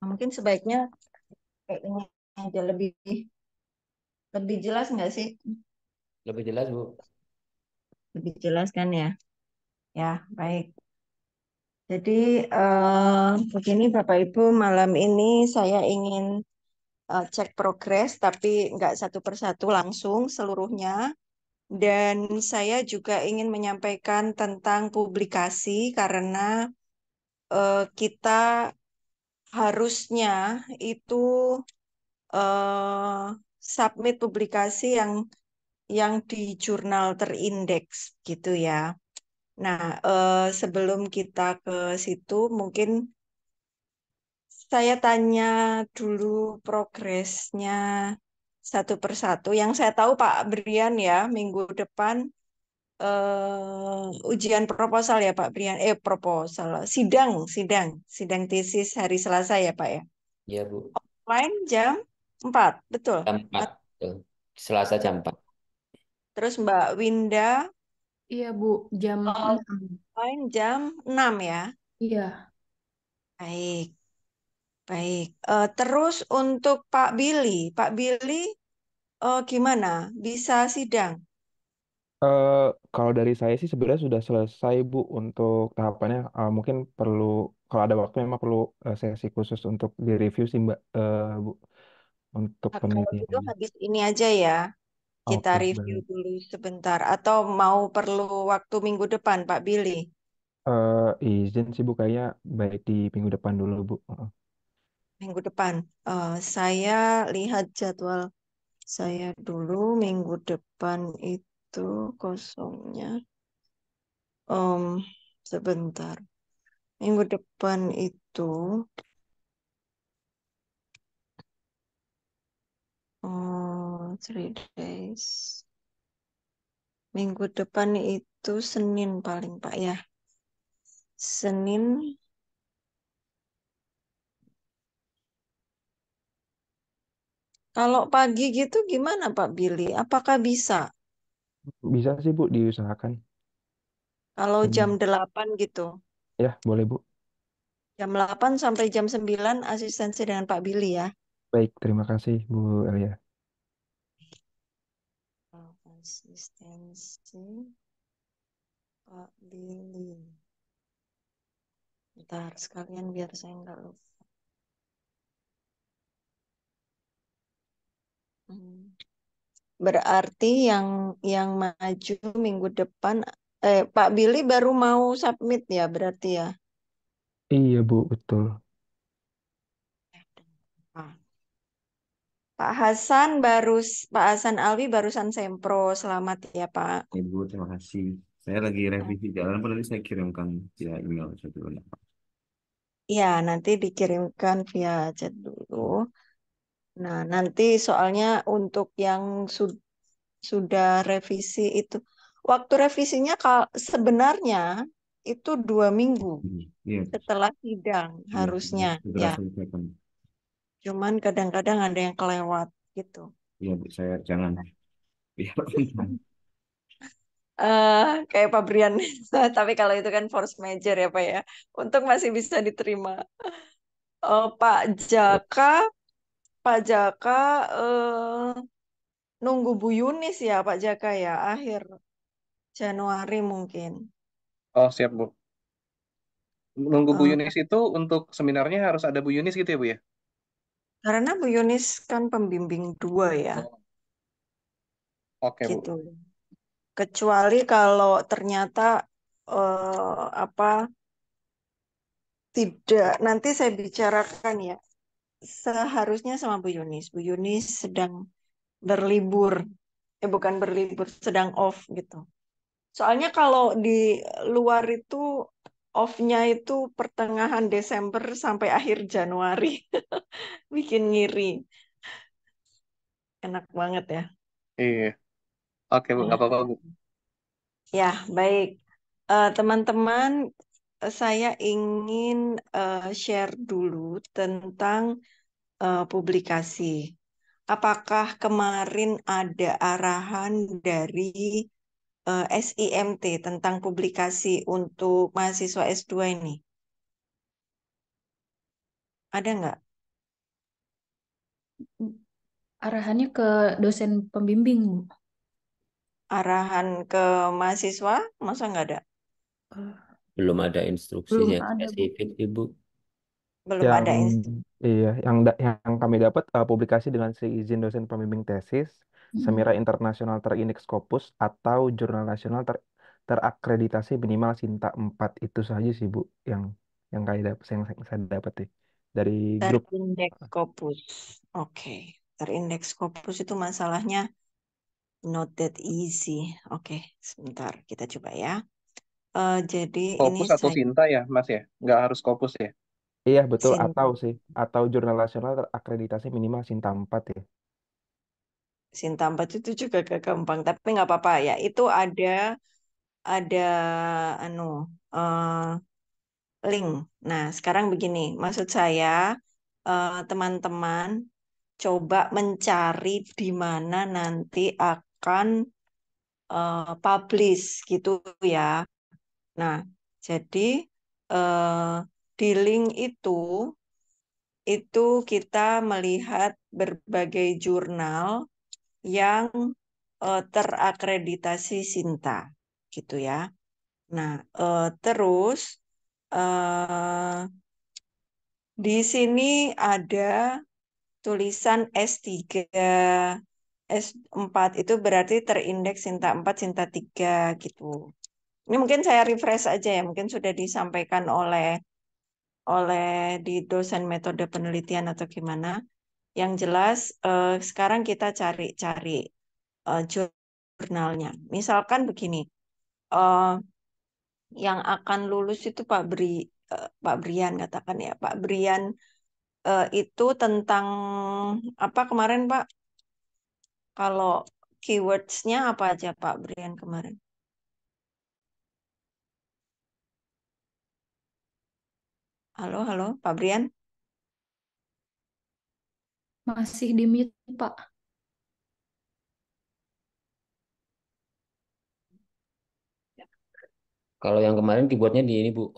Mungkin sebaiknya kayak ini aja lebih lebih jelas nggak sih? Lebih jelas, Bu. Lebih jelas kan ya? Ya, baik. Jadi begini Bapak Ibu, malam ini saya ingin cek progres, tapi nggak satu persatu langsung seluruhnya. Dan saya juga ingin menyampaikan tentang publikasi karena kita harusnya itu eh, submit publikasi yang di jurnal terindeks gitu ya. Nah, sebelum kita ke situ, mungkin saya tanya dulu progresnya satu persatu. Yang saya tahu Pak Brian ya, minggu depan ujian proposal ya Pak Brian. Proposal, sidang tesis hari Selasa ya Pak ya. Iya, Bu. Lain jam 4, betul. Jam 4. Tuh. Selasa jam 4. Terus Mbak Winda Iya, Bu, jam eh, 6. lain jam 6 ya. Iya. Baik, baik. Terus untuk Pak Billy gimana? Bisa sidang? Eh, Kalau dari saya sih sebenarnya sudah selesai Bu untuk tahapannya. Mungkin perlu kalau ada waktu memang perlu sesi khusus untuk direview sih Mbak Bu untuk Nah, kalau gitu penelitiannya. habis ini aja ya. Kita Oke, review baik. dulu sebentar. Atau mau perlu waktu minggu depan, Pak Billy? Izin sih Bu kayaknya baik di minggu depan dulu Bu. Minggu depan. Saya lihat jadwal saya dulu. Minggu depan itu kosongnya. Om, sebentar. Minggu depan itu, 3 days. Minggu depan itu Senin paling Pak ya. Senin. Kalau pagi gitu gimana Pak Billy? Apakah bisa? Bisa sih Bu diusahakan. Kalau jam Hmm, 8 gitu. Ya, boleh Bu. Jam 8 sampai jam 9 asistensi dengan Pak Billy ya. Baik, terima kasih Bu Elia. Asistensi Pak Billy. Bentar, sekalian biar saya nggak lupa. Hmm. Berarti yang maju minggu depan, Pak Billy baru mau submit ya berarti ya. Iya Bu, betul. Ah. Pak Hasan Alwi barusan sempro. Selamat ya Pak. Ibu, terima kasih. Saya lagi revisi jalan, padahal nanti saya kirimkan via email satu dulu. Ya, nanti dikirimkan via chat dulu. Nah, nanti soalnya untuk yang sudah revisi itu, waktu revisinya sebenarnya itu 2 minggu Iya, setelah sidang iya, harusnya segera ya. selesaikan. Cuman kadang-kadang ada yang kelewat gitu. Iya, Bu, saya jangan biar kontan. eh Kayak Pak Brian. Tapi kalau itu kan force major ya Pak ya. Untung masih bisa diterima. Pak Jaka, Pak Jaka nunggu Bu Yunis ya Pak Jaka ya akhir Januari mungkin. Oh, siap, Bu. Nunggu Bu Eh, Yunis itu untuk seminarnya harus ada Bu Yunis gitu ya, Bu ya? karena Bu Yunis kan pembimbing 2 ya Oh, oke, Bu. gitu. Kecuali kalau ternyata apa tidak, nanti saya bicarakan ya. Seharusnya sama Bu Yunis. Bu Yunis sedang berlibur, bukan berlibur, sedang off gitu. Soalnya kalau di luar itu off-nya itu pertengahan Desember sampai akhir Januari. Bikin ngiri. Enak banget ya. Iya. Oke, Bu. Nggak Ya, apa-apa, Bu. ya baik. Teman-teman, saya ingin share dulu tentang publikasi. Apakah kemarin ada arahan dari SIMT tentang publikasi untuk mahasiswa S2 ini? Ada nggak? Arahannya ke dosen pembimbing, Bu. Arahan ke mahasiswa, masa nggak ada? Eh, Belum ada instruksi belum yang ada, Bu. spesifik, Ibu. Belum Yang ada iya, yang kami dapat publikasi dengan seizin dosen pembimbing tesis, Mm-mm. Semira Internasional Terindeks Scopus atau Jurnal Nasional terakreditasi minimal Sinta 4 itu saja sih Bu yang saya dapat dari grup. terindeks Scopus. Oke, terindeks Scopus itu masalahnya not that easy. Oke, sebentar kita coba ya. Jadi ini Scopus atau saya Sinta ya, Mas ya? Nggak harus Scopus ya? Iya betul Sinta, atau Jurnal Nasional terakreditasi minimal Sinta 4 ya. Sinta 4 itu juga gak gampang, tapi nggak apa-apa ya. Itu ada anu eh, link. Nah, sekarang begini, maksud saya teman-teman coba mencari di mana nanti akan publish gitu ya. Nah, jadi eh, di link itu kita melihat berbagai jurnal yang terakreditasi Sinta gitu ya. Nah, terus eh, di sini ada tulisan S3, S4 itu berarti terindeks Sinta 4, Sinta 3 gitu. Ini mungkin saya refresh aja ya, mungkin sudah disampaikan oleh oleh di dosen metode penelitian atau gimana. Yang jelas sekarang kita cari-cari jurnalnya. Misalkan begini, eh, yang akan lulus itu Pak Brian katakan ya, Pak Brian itu tentang apa kemarin Pak? Kalau keywords-nya apa aja Pak Brian kemarin? Halo, halo, Pak Brian. Masih di mute, Pak. Kalau yang kemarin keyboardnya di ini Bu,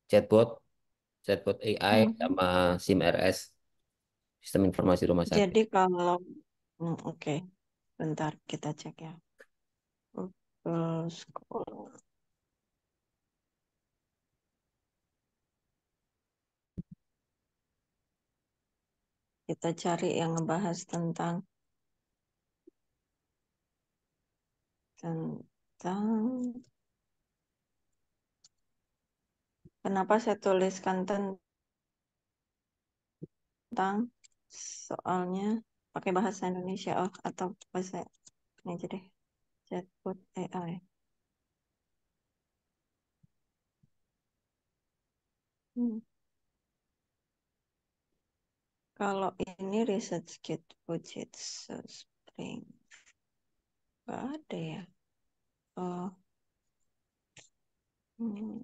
chatbot, chatbot AI Hmm. sama SIM-RS, Sistem Informasi Rumah Sakit. Jadi kalau oke, bentar kita cek ya. Google Scholar. Kita cari yang ngebahas tentang kenapa saya tuliskan tentang soalnya pakai bahasa Indonesia atau bahasa ini aja deh, chatbot AI. Hmm. Kalau ini research kit budget spring nggak ada ya. Oh, hmm.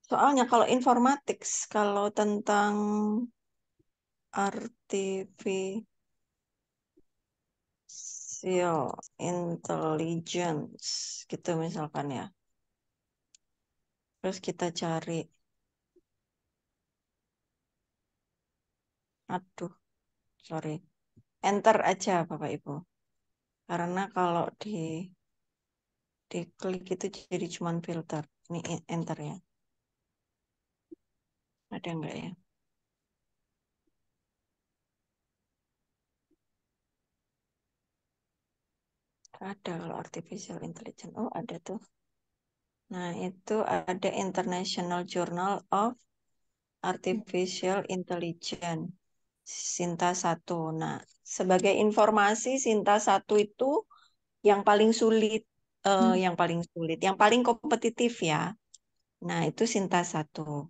Soalnya kalau informatics, kalau tentang artificial intelligence gitu misalkan ya. Terus kita cari, aduh, sorry, enter aja Bapak Ibu. Karena kalau diklik itu jadi cuman filter. Ini enter ya. Ada nggak ya? Ada kalau artificial intelligence. Oh, ada tuh. Nah, itu ada International Journal of Artificial Intelligence. Sinta 1. Nah, sebagai informasi Sinta 1 itu yang paling sulit, Hmm. yang paling kompetitif ya. Nah, itu Sinta 1.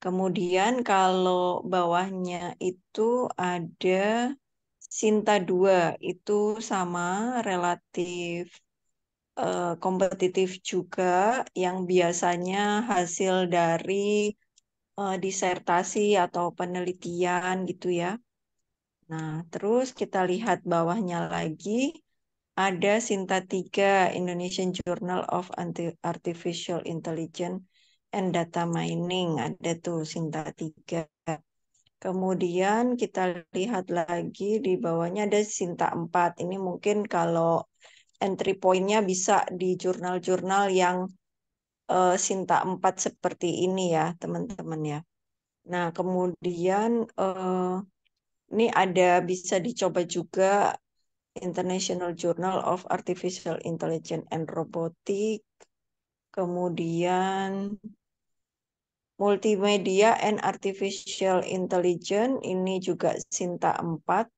Kemudian kalau bawahnya itu ada Sinta 2, itu sama relatif kompetitif juga yang biasanya hasil dari disertasi atau penelitian gitu ya. Nah, terus kita lihat bawahnya lagi ada Sinta 3 Indonesian Journal of Artificial Intelligence and Data Mining. Ada tuh Sinta 3. Kemudian kita lihat lagi di bawahnya ada Sinta 4. Ini mungkin kalau entry point-nya bisa di jurnal-jurnal yang Sinta 4 seperti ini ya, teman-teman ya. Nah, kemudian ini ada bisa dicoba juga International Journal of Artificial Intelligence and Robotics. Kemudian Multimedia and Artificial Intelligence, ini juga Sinta 4.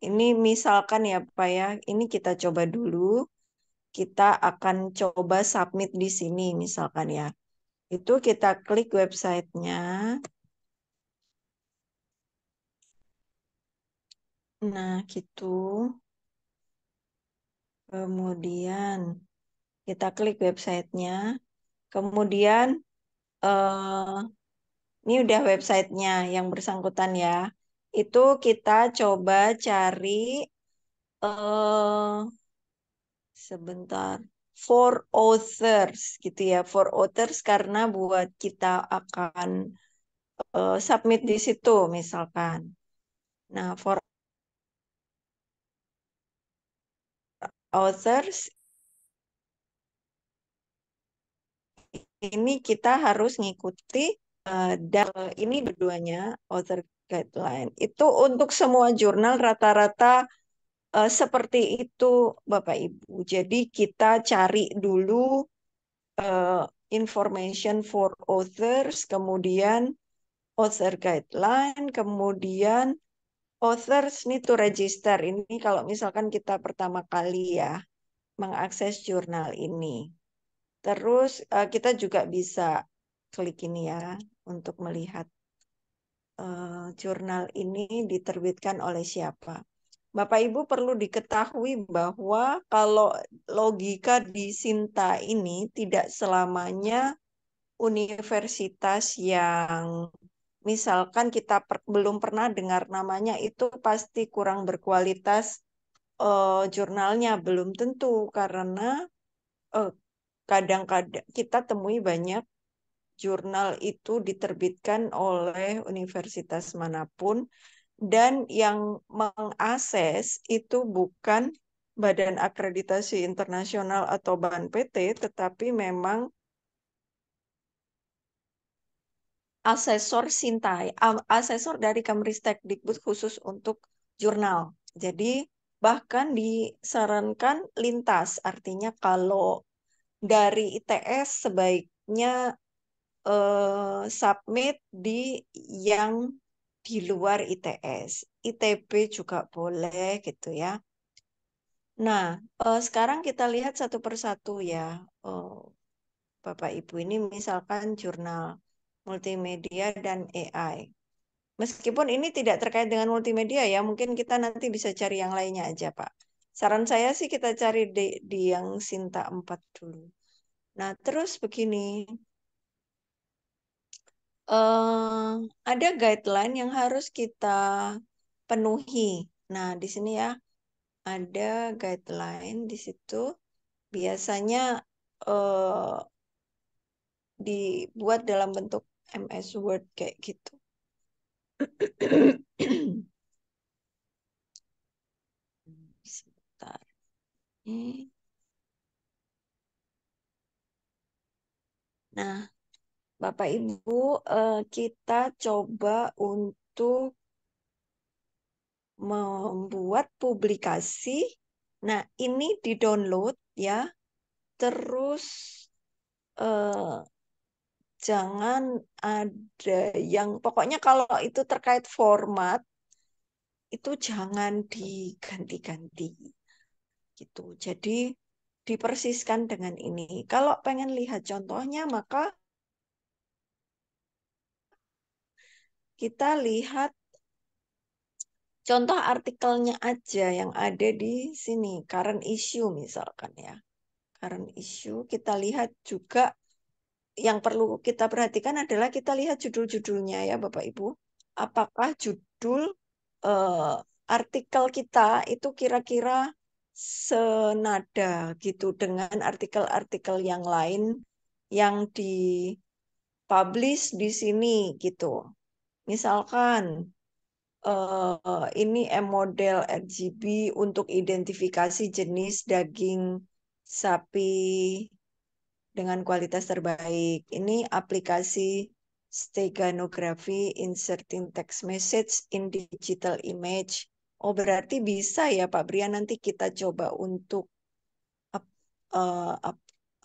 Ini misalkan ya Pak ya, ini kita coba dulu. Kita akan coba submit di sini misalkan ya. Itu kita klik websitenya. Nah, gitu. Kemudian kita klik websitenya. Kemudian ini udah websitenya yang bersangkutan ya. Itu kita coba cari eh sebentar for authors gitu ya. For authors karena buat kita akan submit di situ misalkan. Nah, for authors ini kita harus ngikuti ini keduanya author guideline. Itu untuk semua jurnal rata-rata seperti itu Bapak Ibu. Jadi kita cari dulu information for authors, kemudian author guideline, kemudian authors need to register. Ini kalau misalkan kita pertama kali ya mengakses jurnal ini. Terus kita juga bisa klik ini ya untuk melihat jurnal ini diterbitkan oleh siapa. Bapak Ibu perlu diketahui bahwa kalau logika di Sinta ini tidak selamanya universitas yang misalkan kita belum pernah dengar namanya itu pasti kurang berkualitas jurnalnya, belum tentu karena eh, kadang-kadang kita temui banyak jurnal itu diterbitkan oleh universitas manapun dan yang mengakses itu bukan Badan Akreditasi Internasional atau BANPT, tetapi memang asesor Sintai, asesor dari Kemristekdikbud khusus untuk jurnal. Jadi bahkan disarankan lintas, artinya kalau dari ITS sebaiknya submit di yang di luar ITS. ITB juga boleh gitu ya. Nah, sekarang kita lihat satu persatu ya. Bapak Ibu ini misalkan jurnal multimedia dan AI. Meskipun ini tidak terkait dengan multimedia ya, mungkin kita nanti bisa cari yang lainnya aja, Pak. Saran saya sih kita cari di yang Sinta 4 dulu. Nah, terus begini, ada guideline yang harus kita penuhi. Nah, di sini ya ada guideline di situ. Biasanya dibuat dalam bentuk MS Word kayak gitu. Sebentar. Nah, Bapak Ibu, kita coba untuk membuat publikasi. Nah, ini di-download ya. Terus jangan ada yang pokoknya kalau itu terkait format itu jangan diganti-ganti gitu. Jadi dipersiskan dengan ini. Kalau pengen lihat contohnya maka kita lihat contoh artikelnya aja yang ada di sini, current issue misalkan ya. Current issue kita lihat juga yang perlu kita perhatikan adalah kita lihat judul-judulnya ya Bapak Ibu. Apakah judul artikel kita itu kira-kira senada gitu dengan artikel-artikel yang lain yang dipublish di sini gitu. Misalkan ini model RGB untuk identifikasi jenis daging sapi dengan kualitas terbaik. Ini aplikasi steganography inserting text message in digital image. Oh, berarti bisa ya Pak Brian, nanti kita coba untuk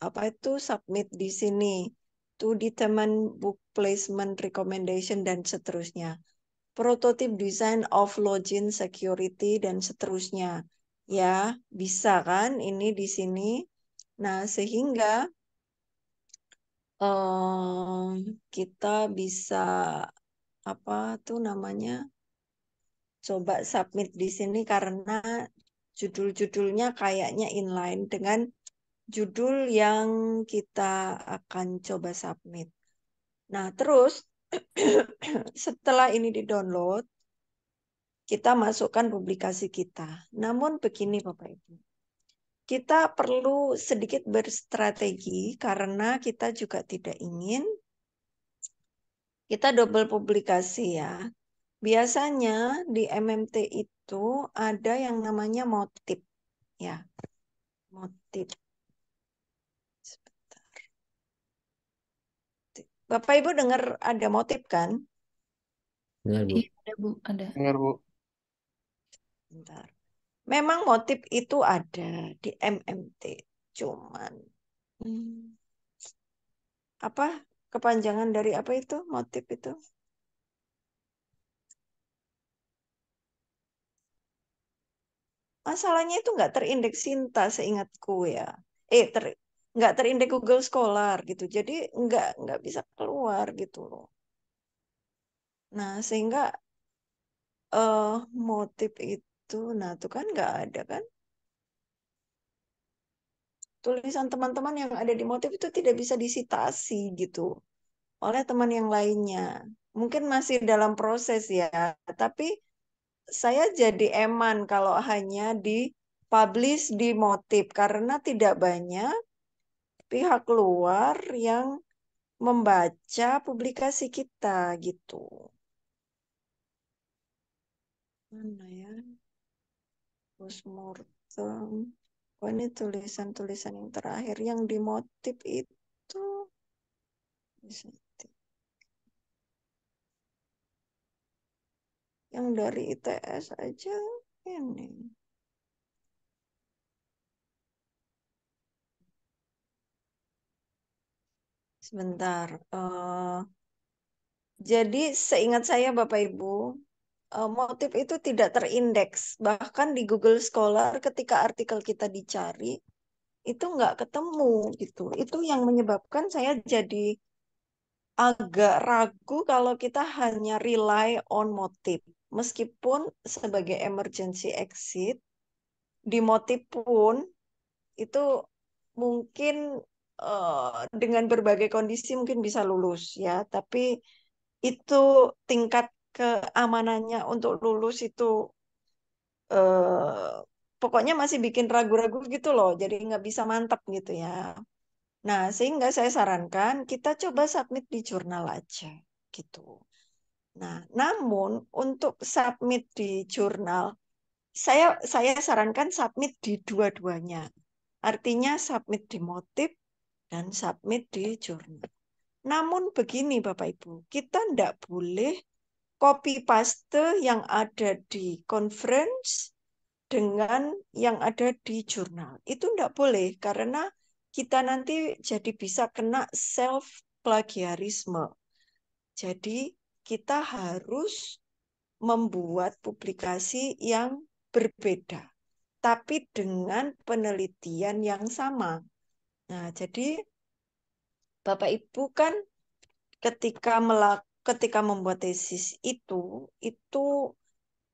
apa itu submit di sini to determine book placement recommendation dan seterusnya. Prototype design of login security dan seterusnya. Ya, bisa kan ini di sini. Nah, sehingga kita bisa apa tuh namanya? Coba submit di sini karena judul-judulnya kayaknya inline dengan judul yang kita akan coba submit. Nah, terus setelah ini di-download, kita masukkan publikasi kita. Namun begini Bapak Ibu, kita perlu sedikit berstrategi karena kita juga tidak ingin kita double publikasi ya. Biasanya di MMT itu ada yang namanya motif ya. Motif. Sebentar. Bapak Ibu dengar ada motif kan? Benar, Bu. Iya, ada Bu, ada. Dengar, Bu. Bentar. Memang motif itu ada di MMT. Cuman apa kepanjangan dari apa itu motif itu? Masalahnya itu nggak terindeks Sinta seingatku ya. Nggak terindeks Google Scholar gitu. Jadi nggak bisa keluar gitu loh. Nah sehingga motif itu, nah itu kan nggak ada kan? Tulisan teman-teman yang ada di motif itu tidak bisa disitasi gitu oleh teman yang lainnya. Mungkin masih dalam proses ya, tapi saya jadi eman kalau hanya di-publish di motif karena tidak banyak pihak luar yang membaca publikasi kita gitu. Mana ya? Postmortem. Oh, ini tulisan-tulisan yang terakhir yang di motif itu. Yang dari ITS aja ini. Sebentar. Jadi seingat saya Bapak Ibu, motif itu tidak terindeks. Bahkan di Google Scholar ketika artikel kita dicari, itu nggak ketemu gitu. Itu yang menyebabkan saya jadi agak ragu kalau kita hanya rely on motif. Meskipun sebagai emergency exit, di motif pun itu mungkin dengan berbagai kondisi mungkin bisa lulus ya. Tapi itu tingkat keamanannya untuk lulus itu pokoknya masih bikin ragu-ragu gitu loh. Jadi nggak bisa mantap gitu ya. Nah, sehingga saya sarankan kita coba submit di jurnal aja gitu. Nah, namun untuk submit di jurnal, saya sarankan submit di dua-duanya. Artinya submit di motif dan submit di jurnal. Namun begini Bapak Ibu, kita tidak boleh copy paste yang ada di conference dengan yang ada di jurnal. Itu tidak boleh karena kita nanti jadi bisa kena self plagiarisme. Jadi kita harus membuat publikasi yang berbeda, tapi dengan penelitian yang sama. Nah, jadi Bapak Ibu kan ketika membuat tesis itu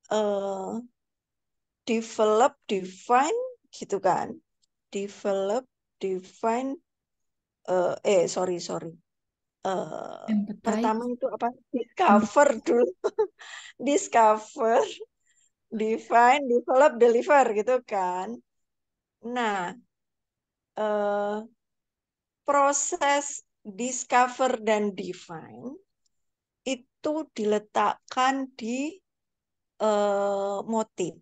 eh, develop, define gitu kan. Develop, define, sorry. Pertama Empathize. itu apa? Discover dulu. Discover, define, develop, deliver gitu kan. Nah, eh, proses discover dan define itu itu diletakkan di motif.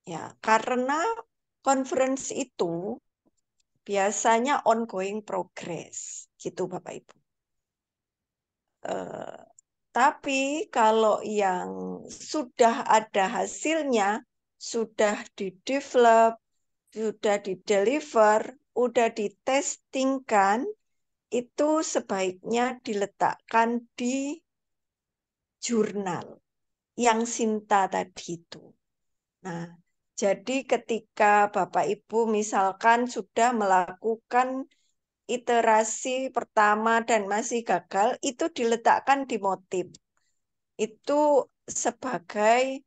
Ya, karena conference itu biasanya ongoing progress, gitu Bapak Ibu. Eh, tapi kalau yang sudah ada hasilnya, sudah di-develop, sudah di-deliver, udah ditestingkan, itu sebaiknya diletakkan di jurnal yang Sinta tadi itu. Nah, jadi ketika Bapak Ibu misalkan sudah melakukan iterasi pertama dan masih gagal, itu diletakkan di motif. Itu sebagai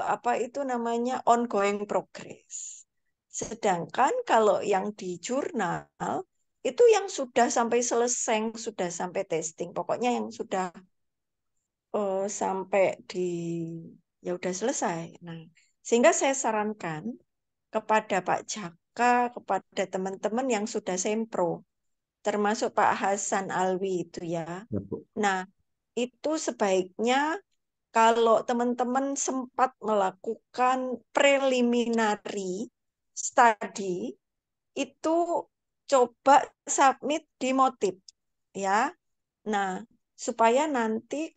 apa itu namanya ongoing progress. Sedangkan kalau yang di jurnal itu yang sudah sampai selesai, yang sudah sampai testing, pokoknya yang sudah sampai di ya udah selesai. Nah, sehingga saya sarankan kepada Pak Jaka, kepada teman-teman yang sudah sempro, termasuk Pak Hasan Alwi itu ya. Ya, Bu. Nah, itu sebaiknya kalau teman-teman sempat melakukan preliminary study, itu coba submit di motif ya. Nah, supaya nanti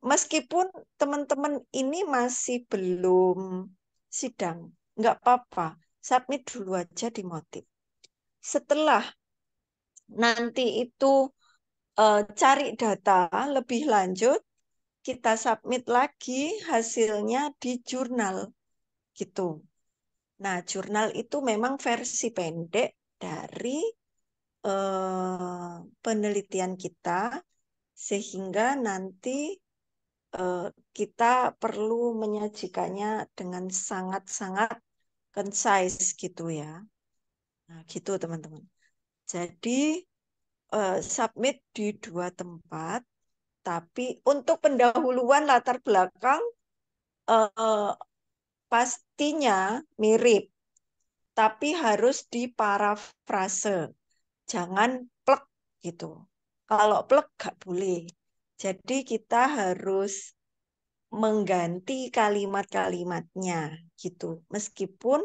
meskipun teman-teman ini masih belum sidang, nggak apa-apa, submit dulu aja di motif. Setelah nanti itu cari data lebih lanjut, kita submit lagi hasilnya di jurnal gitu. Nah, jurnal itu memang versi pendek dari penelitian kita, sehingga nanti kita perlu menyajikannya dengan sangat-sangat concise gitu ya. Nah, gitu teman-teman. Jadi submit di 2 tempat, tapi untuk pendahuluan latar belakang pastinya mirip, tapi harus diparafrase. Jangan plek gitu. Kalau plek gak boleh. Jadi kita harus mengganti kalimat-kalimatnya gitu. Meskipun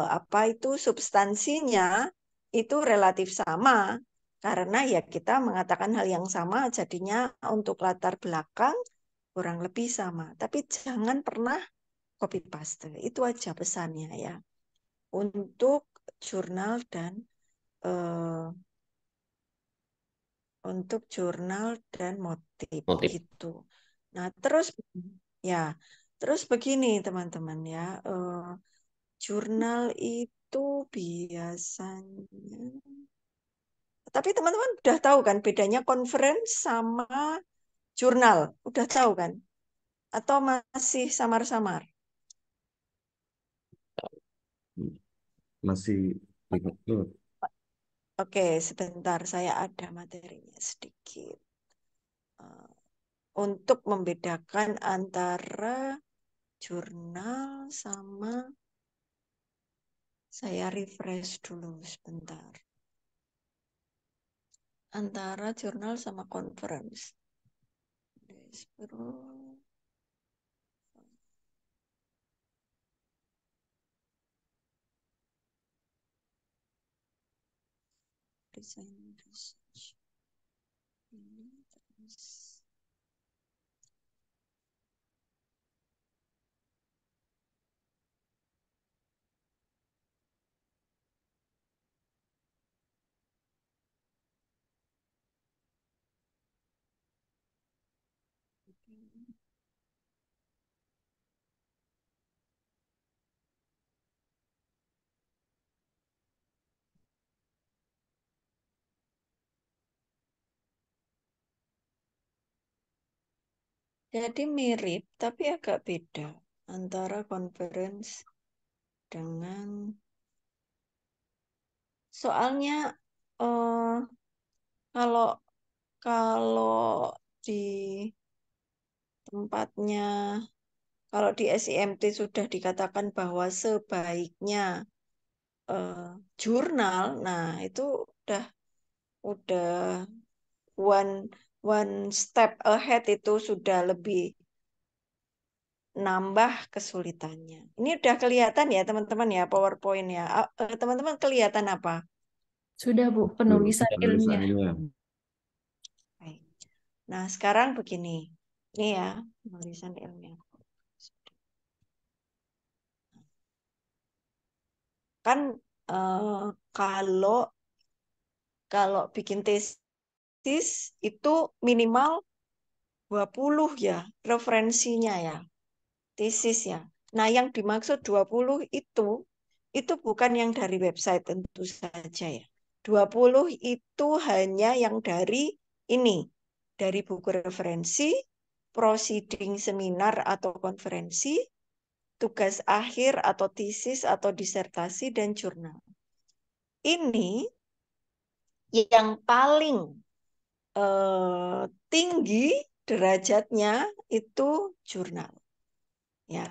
apa itu substansinya itu relatif sama, karena ya kita mengatakan hal yang sama, jadinya untuk latar belakang kurang lebih sama. Tapi jangan pernah copy paste. Itu aja pesannya ya. Untuk jurnal dan eh, motif Motif. gitu. Nah, ya, terus begini teman-teman ya. Jurnal itu biasanya, tapi teman-teman udah tahu kan bedanya conference sama jurnal, udah tahu kan? Atau masih samar-samar? Masih ingat tuh. Oke, sebentar saya ada materinya sedikit. Untuk membedakan antara jurnal sama, saya refresh dulu sebentar. Antara jurnal sama conference. Design research. Ini terus. Jadi mirip, tapi agak beda antara conference dengan, soalnya kalau kalau di tempatnya, kalau di SIMT sudah dikatakan bahwa sebaiknya eh, jurnal, nah itu udah one one step ahead itu sudah lebih nambah kesulitannya. Ini udah kelihatan ya teman-teman ya PowerPoint ya. Teman-teman kelihatan apa? Sudah, Bu, penulisan ilmiah. Penulisannya. Baik. Nah, sekarang begini. Ini ya, penulisan ilmiah. Kan kalau bikin tesis itu minimal 20 ya referensinya ya, tesis ya. Nah, yang dimaksud 20 itu bukan yang dari website tentu saja ya. 20 itu hanya yang dari ini, dari buku referensi, proceeding seminar atau konferensi, tugas akhir atau tesis atau disertasi, dan jurnal. Ini yang paling tinggi derajatnya itu jurnal. Ya,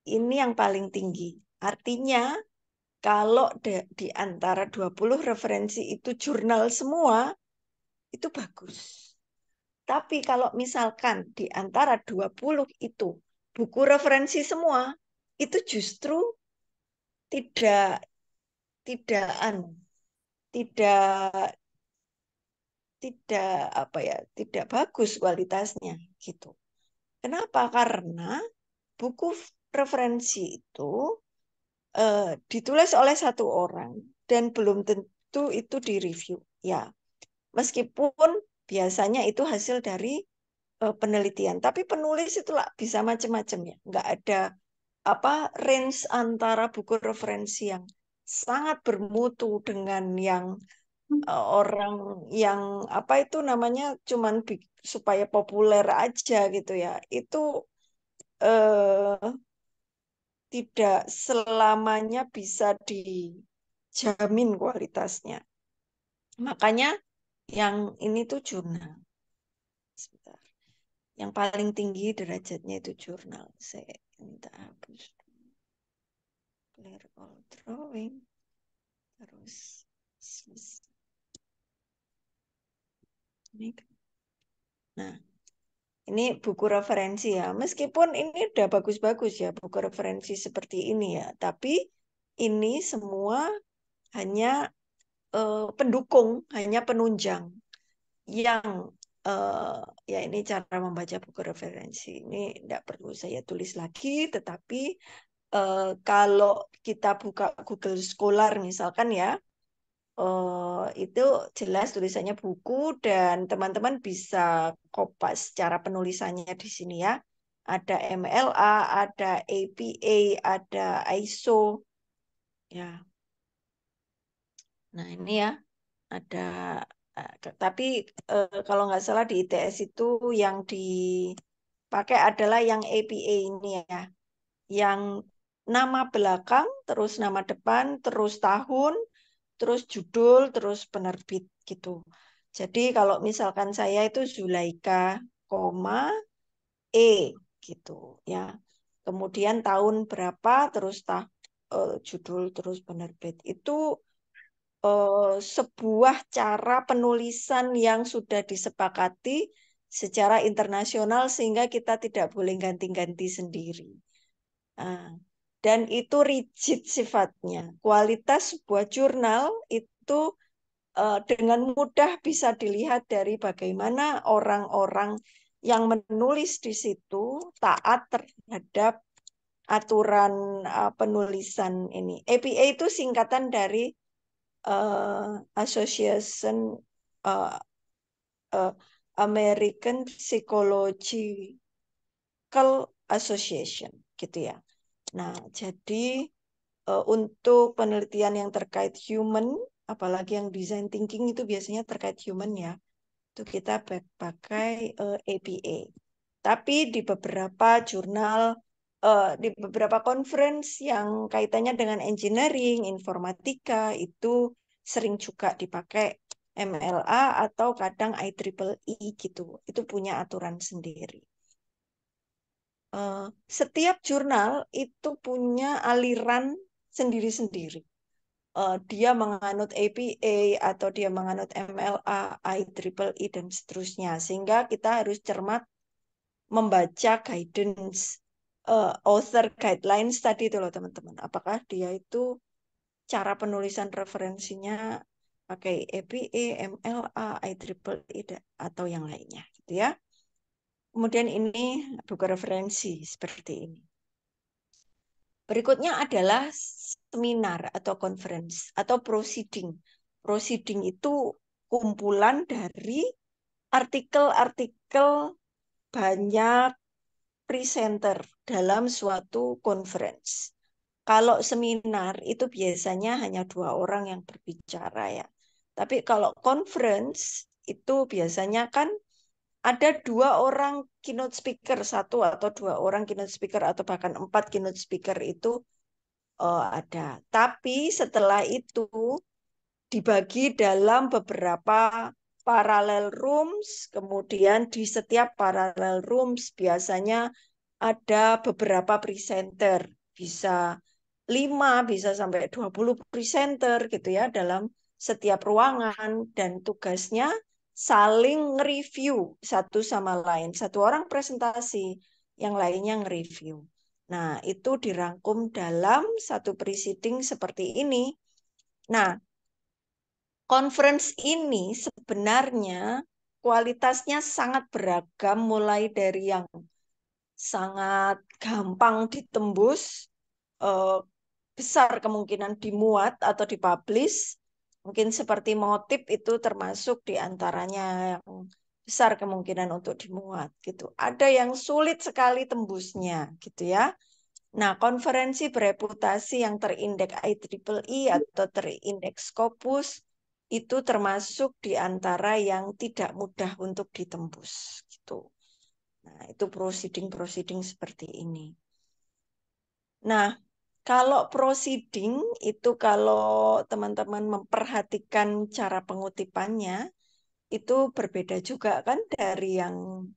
ini yang paling tinggi. Artinya kalau di antara 20 referensi itu jurnal semua, itu bagus. Tapi kalau misalkan di antara 20 itu buku referensi semua, itu justru tidak tidak tidak tidak apa ya, tidak bagus kualitasnya gitu. Kenapa? Karena buku referensi itu ditulis oleh satu orang dan belum tentu itu direview. Ya, meskipun biasanya itu hasil dari penelitian, tapi penulis itu lah bisa macam-macam ya. Nggak ada range antara buku referensi yang sangat bermutu dengan yang orang yang itu namanya cuman supaya populer aja gitu ya. Itu eh, tidak selamanya bisa dijamin kualitasnya. Makanya yang ini tuh jurnal. Sebentar. Yang paling tinggi derajatnya itu jurnal. Saya minta hapus. Clear all drawing. Terus ini. Nah, ini buku referensi ya. Meskipun ini udah bagus-bagus ya buku referensi seperti ini ya, tapi ini semua hanya pendukung, hanya penunjang yang ya ini cara membaca buku referensi. Ini tidak perlu saya tulis lagi, tetapi kalau kita buka Google Scholar misalkan ya, itu jelas tulisannya buku dan teman-teman bisa kopas cara penulisannya di sini ya. Ada MLA, ada APA, ada ISO. Ya. Nah, ini ya ada tapi kalau nggak salah di ITS itu yang dipakai adalah yang APA ini ya. Yang nama belakang, terus nama depan, terus tahun, terus judul, terus penerbit gitu. Jadi kalau misalkan saya itu Zulaika, koma, E gitu ya. Kemudian tahun berapa, terus judul, terus penerbit. Itu sebuah cara penulisan yang sudah disepakati secara internasional sehingga kita tidak boleh ganti-ganti sendiri. Dan itu rigid sifatnya. Kualitas sebuah jurnal itu dengan mudah bisa dilihat dari bagaimana orang-orang yang menulis di situ taat terhadap aturan penulisan ini. APA itu singkatan dari Association American Psychological Association gitu ya. Nah, jadi untuk penelitian yang terkait human, apalagi yang design thinking itu biasanya terkait human ya, itu kita pakai APA. Tapi di beberapa jurnal, di beberapa conference yang kaitannya dengan engineering, informatika, itu sering juga dipakai MLA atau kadang IEEE gitu. Itu punya aturan sendiri. Setiap jurnal itu punya aliran sendiri-sendiri. dia menganut APA atau dia menganut MLA, IEEE dan seterusnya. Sehingga kita harus cermat membaca guidance author guidelines tadi itu loh teman-teman. Apakah dia itu cara penulisan referensinya pakai APA, MLA, IEEE atau yang lainnya gitu ya. Kemudian ini buku referensi seperti ini. Berikutnya adalah seminar atau conference atau proceeding. Proceeding itu kumpulan dari artikel-artikel banyak presenter dalam suatu conference. Kalau seminar itu biasanya hanya 2 orang yang berbicara ya. Tapi kalau conference itu biasanya kan ada 2 orang keynote speaker, 1 atau 2 orang keynote speaker atau bahkan 4 keynote speaker itu ada. Tapi setelah itu dibagi dalam beberapa parallel rooms, kemudian di setiap parallel rooms biasanya ada beberapa presenter, bisa 5, bisa sampai 20 presenter gitu ya dalam setiap ruangan, dan tugasnya saling nge-review satu sama lain. Satu orang presentasi, yang lainnya nge-review. Nah, itu dirangkum dalam satu proceeding seperti ini. Nah, conference ini sebenarnya kualitasnya sangat beragam, mulai dari yang sangat gampang ditembus, besar kemungkinan dimuat atau dipublish. Mungkin seperti motif itu termasuk di antaranya yang besar kemungkinan untuk dimuat gitu. Ada yang sulit sekali tembusnya gitu ya. Nah, konferensi bereputasi yang terindeks IEEE atau terindeks Scopus itu termasuk di antara yang tidak mudah untuk ditembus gitu. Nah, itu proceeding seperti ini. Nah, kalau proceeding itu kalau teman-teman memperhatikan cara pengutipannya itu berbeda juga kan dari yang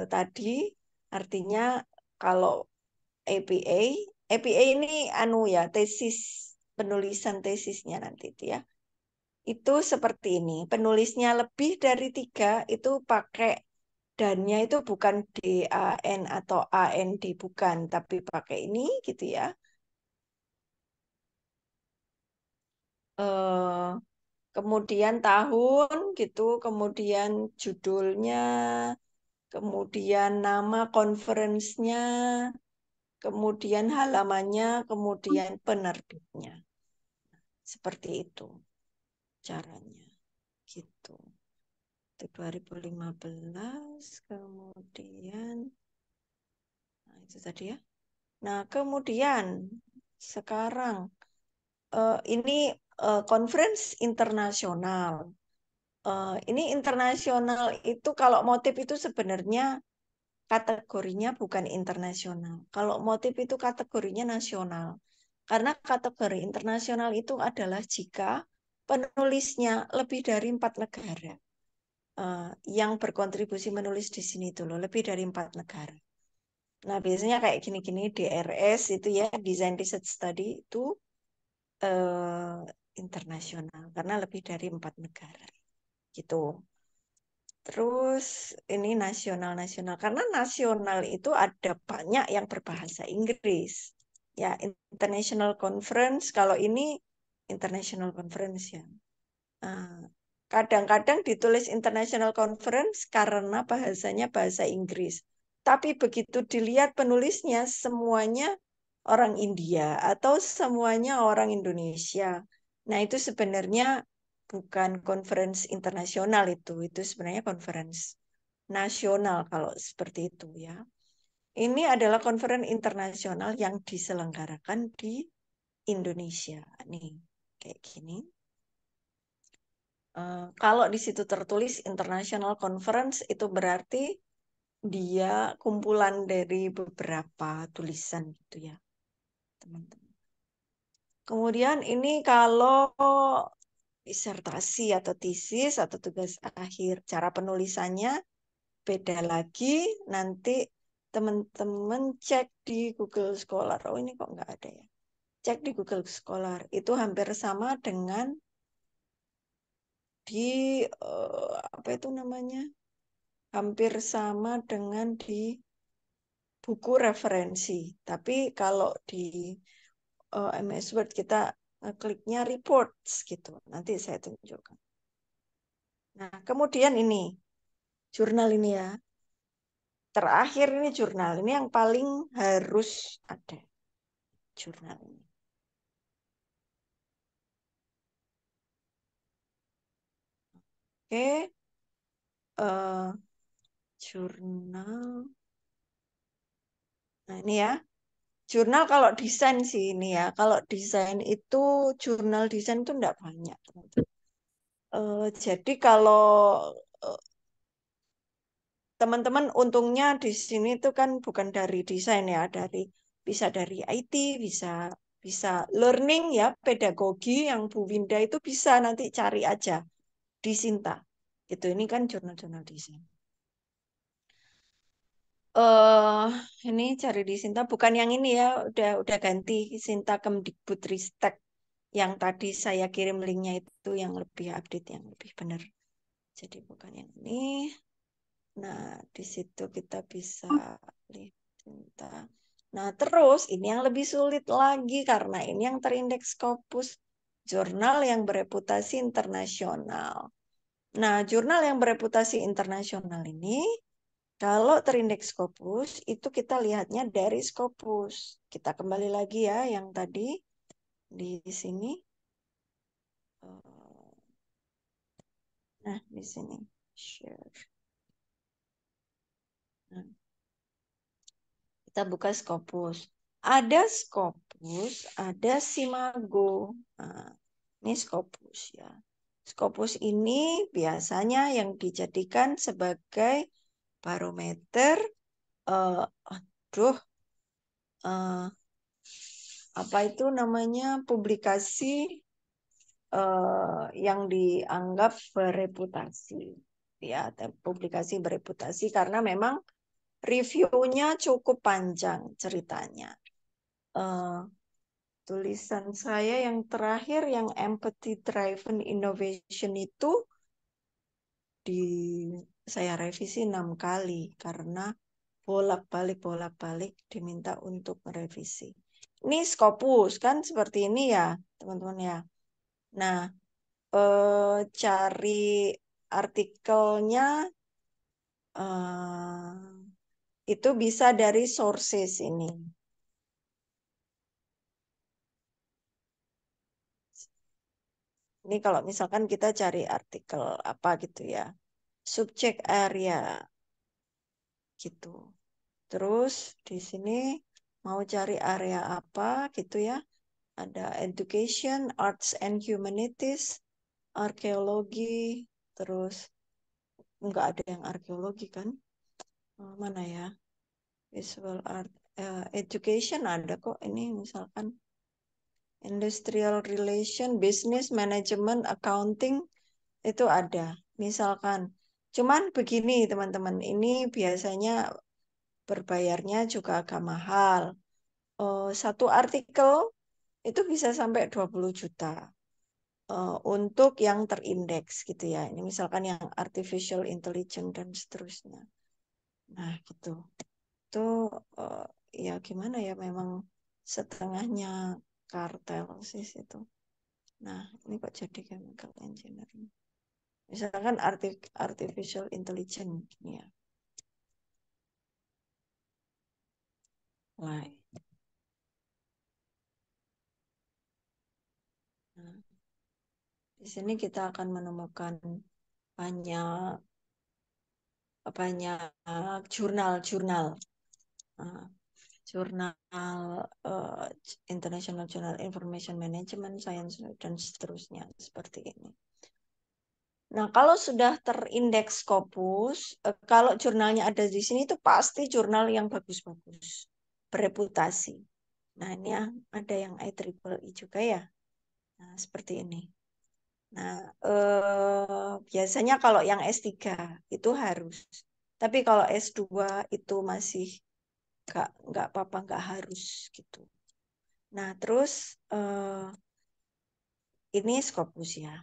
tadi. Artinya kalau APA ini ya tesis, penulisan tesisnya nanti itu ya. Itu seperti ini. Penulisnya lebih dari 3 itu pakai dannya itu bukan DAN atau AND, bukan, tapi pakai ini gitu ya. Kemudian tahun gitu, kemudian judulnya, kemudian nama konferensinya, kemudian halamannya, kemudian penerbitnya. Seperti itu caranya. Gitu. Itu 2015, kemudian nah itu tadi ya. Nah, kemudian sekarang ini conference internasional. Ini internasional itu kalau motif itu sebenarnya kategorinya bukan internasional. Kalau motif itu kategorinya nasional. Karena kategori internasional itu adalah jika penulisnya lebih dari 4 negara. Yang berkontribusi menulis di sini itu loh, lebih dari 4 negara. Nah, biasanya kayak gini-gini DRS itu ya, Design Research Study itu internasional karena lebih dari 4 negara gitu. Terus ini nasional karena nasional itu ada banyak yang berbahasa Inggris ya. International Conference, kalau ini International Conference ya. Kadang-kadang ditulis International Conference karena bahasanya bahasa Inggris, tapi begitu dilihat penulisnya semuanya orang India atau semuanya orang Indonesia. Nah, itu sebenarnya bukan conference internasional, itu sebenarnya conference nasional kalau seperti itu ya. Ini adalah conference internasional yang diselenggarakan di Indonesia. Nih, kayak gini. Kalau di situ tertulis International Conference itu berarti dia kumpulan dari beberapa tulisan gitu ya, teman-teman. Kemudian ini kalau disertasi atau tesis atau tugas akhir, cara penulisannya beda lagi. Nanti teman-teman cek di Google Scholar. Oh, ini kok nggak ada ya. cek di Google Scholar. Itu hampir sama dengan di apa itu namanya? Hampir sama dengan di buku referensi. Tapi kalau di MS Word kita kliknya reports gitu. Nanti saya tunjukkan. Nah, kemudian ini jurnal ini ya. Terakhir ini jurnal. Ini yang paling harus ada. Jurnal ini. Oke. Jurnal. Nah, ini ya. Jurnal kalau desain sih ini ya. Kalau desain itu jurnal desain itu enggak banyak, teman-teman. Jadi kalau teman-teman untungnya di sini itu kan bukan dari desain ya, bisa dari IT, bisa learning ya, pedagogi yang Bu Winda itu bisa nanti cari aja di Sinta. Gitu, ini kan jurnal-jurnal desain. Ini cari di Sinta bukan yang ini ya, udah ganti Sinta Kemdikbudristek yang tadi saya kirim linknya itu yang lebih update, yang lebih benar. Jadi bukan yang ini. Nah, di situ kita bisa lihat Sinta. Nah, terus ini yang lebih sulit lagi karena ini yang terindeks Scopus, jurnal yang bereputasi internasional. Nah, jurnal yang bereputasi internasional ini kalau terindeks Scopus itu kita lihatnya dari Scopus. Kita kembali lagi ya yang tadi di sini. Nah, di sini share. Nah, kita buka Scopus. Ada Scopus, ada Simago. Nah, ini Scopus ya. Scopus ini biasanya yang dijadikan sebagai barometer apa itu namanya publikasi yang dianggap bereputasi ya, publikasi bereputasi karena memang reviewnya cukup panjang ceritanya. Tulisan saya yang terakhir yang empathy driven innovation itu saya revisi 6 kali karena bolak-balik diminta untuk merevisi. Ini Scopus kan seperti ini ya, teman-teman ya. Nah, cari artikelnya itu bisa dari sources ini. Ini kalau misalkan kita cari artikel apa gitu ya, subject area gitu. Terus di sini mau cari area apa gitu ya. Ada education, arts and humanities, arkeologi, terus enggak ada yang arkeologi kan? Mana ya? Visual art, education ada kok. Ini misalkan industrial relation, business management, accounting itu ada. Misalkan, cuman begini teman-teman, ini biasanya berbayarnya juga agak mahal. Satu artikel itu bisa sampai 20 juta untuk yang terindeks gitu ya. Ini misalkan yang artificial intelligence dan seterusnya. Nah, gitu. Itu ya gimana ya, memang setengahnya kartel sih itu. Nah, ini kok jadi chemical engineering. Misalkan artificial intelligence gini ya. Nah, di sini kita akan menemukan banyak jurnal-jurnal. Jurnal International Journal Information Management, Science, dan seterusnya seperti ini. Nah, kalau sudah terindeks Scopus, kalau jurnalnya ada di sini itu pasti jurnal yang bagus-bagus, bereputasi. Nah, ini ada yang IEEE juga ya. Nah, seperti ini. Nah, biasanya kalau yang S3 itu harus. Tapi kalau S2 itu masih nggak apa-apa, nggak harus gitu. Nah, terus ini Scopus ya.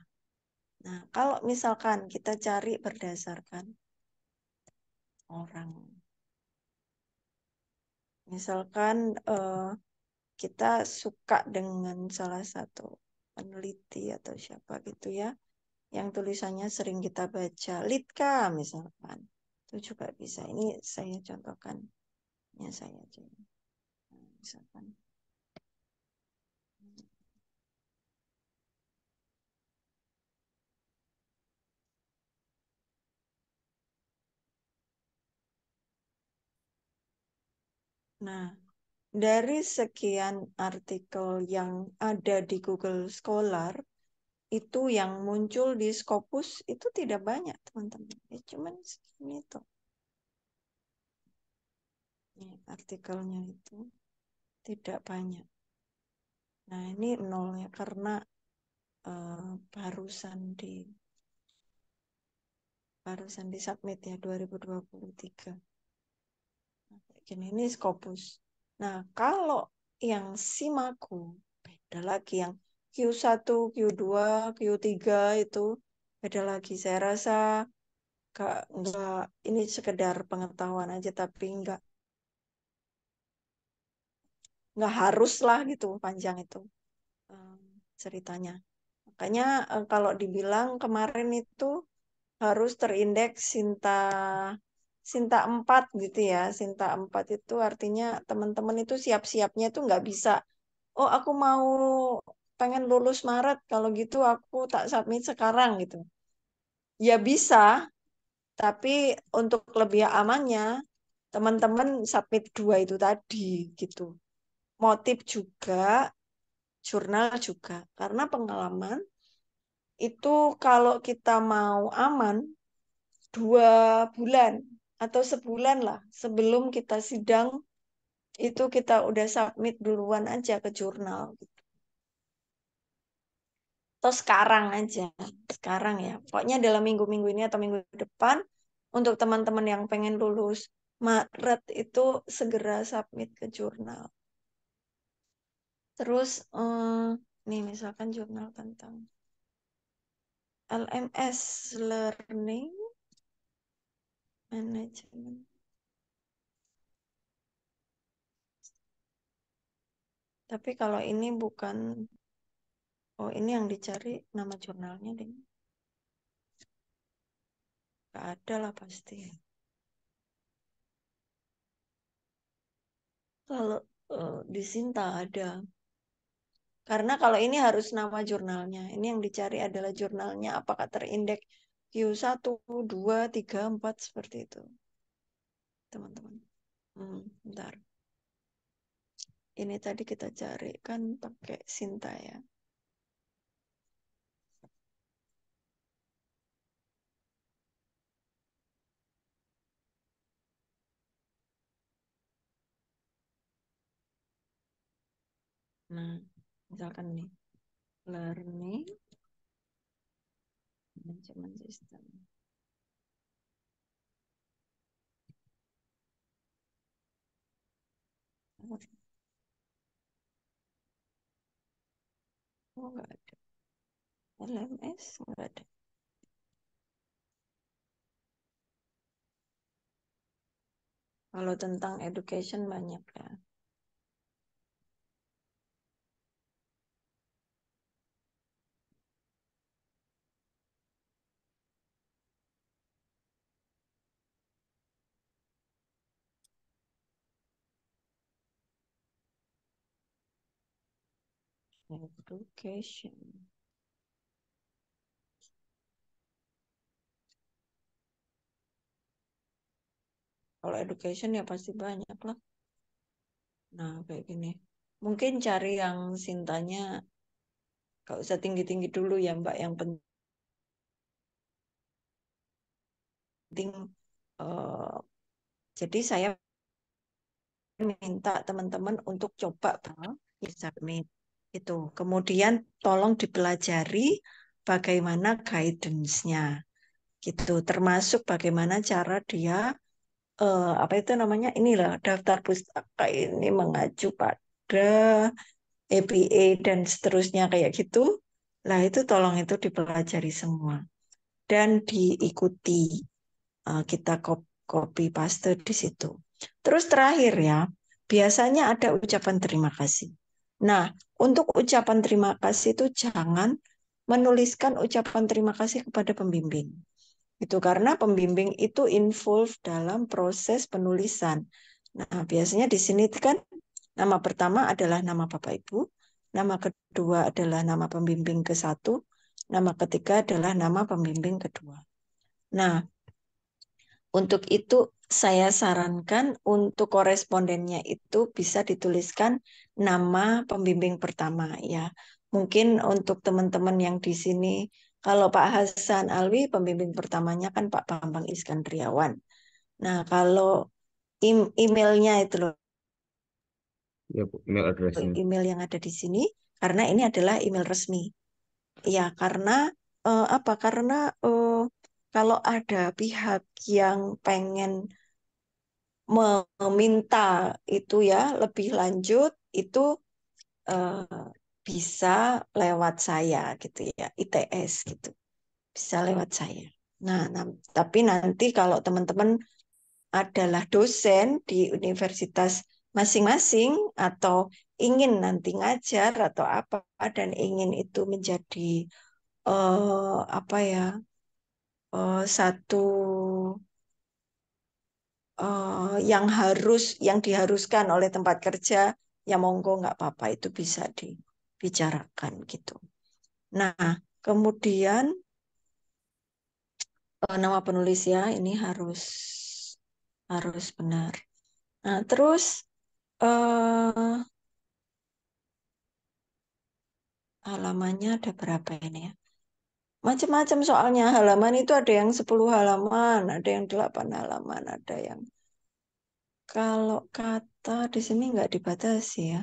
Nah, kalau misalkan kita cari berdasarkan orang, misalkan kita suka dengan salah satu peneliti atau siapa gitu ya, yang tulisannya sering kita baca, Litka misalkan, itu juga bisa. Ini saya contohkan, ya saya aja. Nah, misalkan. Nah, dari sekian artikel yang ada di Google Scholar, itu yang muncul di Scopus itu tidak banyak, teman-teman. Ya, cuman segini tuh. Nih, artikelnya itu tidak banyak. Nah, ini nol ya, karena barusan di submit ya 2023. Nah, kayak gini, ini Scopus. Nah, kalau yang Simaku, beda lagi yang Q1, Q2, Q3 itu beda lagi. Saya rasa enggak ini sekedar pengetahuan aja, tapi enggak harus lah gitu panjang itu ceritanya. Makanya kalau dibilang kemarin itu harus terindeks Sinta 4 gitu ya. Sinta 4 itu artinya teman-teman itu siap-siapnya itu nggak bisa. Oh, aku mau pengen lulus Maret, kalau gitu aku tak submit sekarang gitu. Ya bisa, tapi untuk lebih amannya teman-teman submit 2 itu tadi gitu. Motif juga, jurnal juga. Karena pengalaman itu kalau kita mau aman 2 bulan atau sebulan lah sebelum kita sidang itu kita udah submit duluan aja ke jurnal. Atau sekarang aja, sekarang ya. Pokoknya dalam minggu-minggu ini atau minggu depan untuk teman-teman yang pengen lulus Maret itu segera submit ke jurnal. Terus nih misalkan jurnal tentang LMS Learning Management. Tapi kalau ini bukan, oh ini yang dicari nama jurnalnya deh. Gak ada lah pasti. Kalau di Sinta ada. Karena kalau ini harus nama jurnalnya. Ini yang dicari adalah jurnalnya. Apakah terindeks Q1, 2, 3, 4 seperti itu. Teman-teman. Bentar. Ini tadi kita cari kan pakai Sinta ya. Nah, misalkan nih. Learning Management System. Oh, enggak ada. LMS enggak ada. Kalau tentang education banyak ya. Education. Kalau education ya pasti banyak lah. Nah, kayak gini. Mungkin cari yang Sintanya gak usah tinggi-tinggi dulu ya, Mbak. Yang penting, jadi saya minta teman-teman untuk coba submit. Itu. Kemudian tolong dipelajari bagaimana guidance-nya. Gitu. Termasuk bagaimana cara dia apa itu namanya inilah daftar pustaka ini mengacu pada APA dan seterusnya kayak gitu. Lah itu tolong itu dipelajari semua dan diikuti. Kita copy paste di situ. Terus terakhir ya, biasanya ada ucapan terima kasih. Nah, untuk ucapan terima kasih itu jangan menuliskan ucapan terima kasih kepada pembimbing. Itu karena pembimbing itu involved dalam proses penulisan. Nah, biasanya di sini kan nama pertama adalah nama Bapak Ibu, nama kedua adalah nama pembimbing ke satu, nama ketiga adalah nama pembimbing kedua. Nah, untuk itu saya sarankan untuk korespondennya itu bisa dituliskan nama pembimbing pertama ya. Mungkin untuk teman-teman yang di sini, kalau Pak Hasan Alwi pembimbing pertamanya kan Pak Bambang Iskandriawan. Nah, kalau emailnya itu loh, Ya, Bu, email address-nya. email yang ada di sini, karena ini adalah email resmi. Ya, karena apa? Karena kalau ada pihak yang pengen meminta itu ya lebih lanjut itu eh, bisa lewat saya gitu ya, ITS gitu, bisa lewat saya. Nah, tapi nanti kalau teman-teman adalah dosen di universitas masing-masing atau ingin nanti ngajar atau apa dan ingin itu menjadi apa ya, satu yang diharuskan oleh tempat kerja, ya monggo nggak apa-apa itu bisa dibicarakan gitu. Nah, kemudian nama penulis ya ini harus benar. Nah, terus eh, halamannya ada berapa ini ya? Macam-macam soalnya halaman itu ada yang 10 halaman, ada yang 8 halaman, ada yang kalau kata di sini nggak dibatasi ya.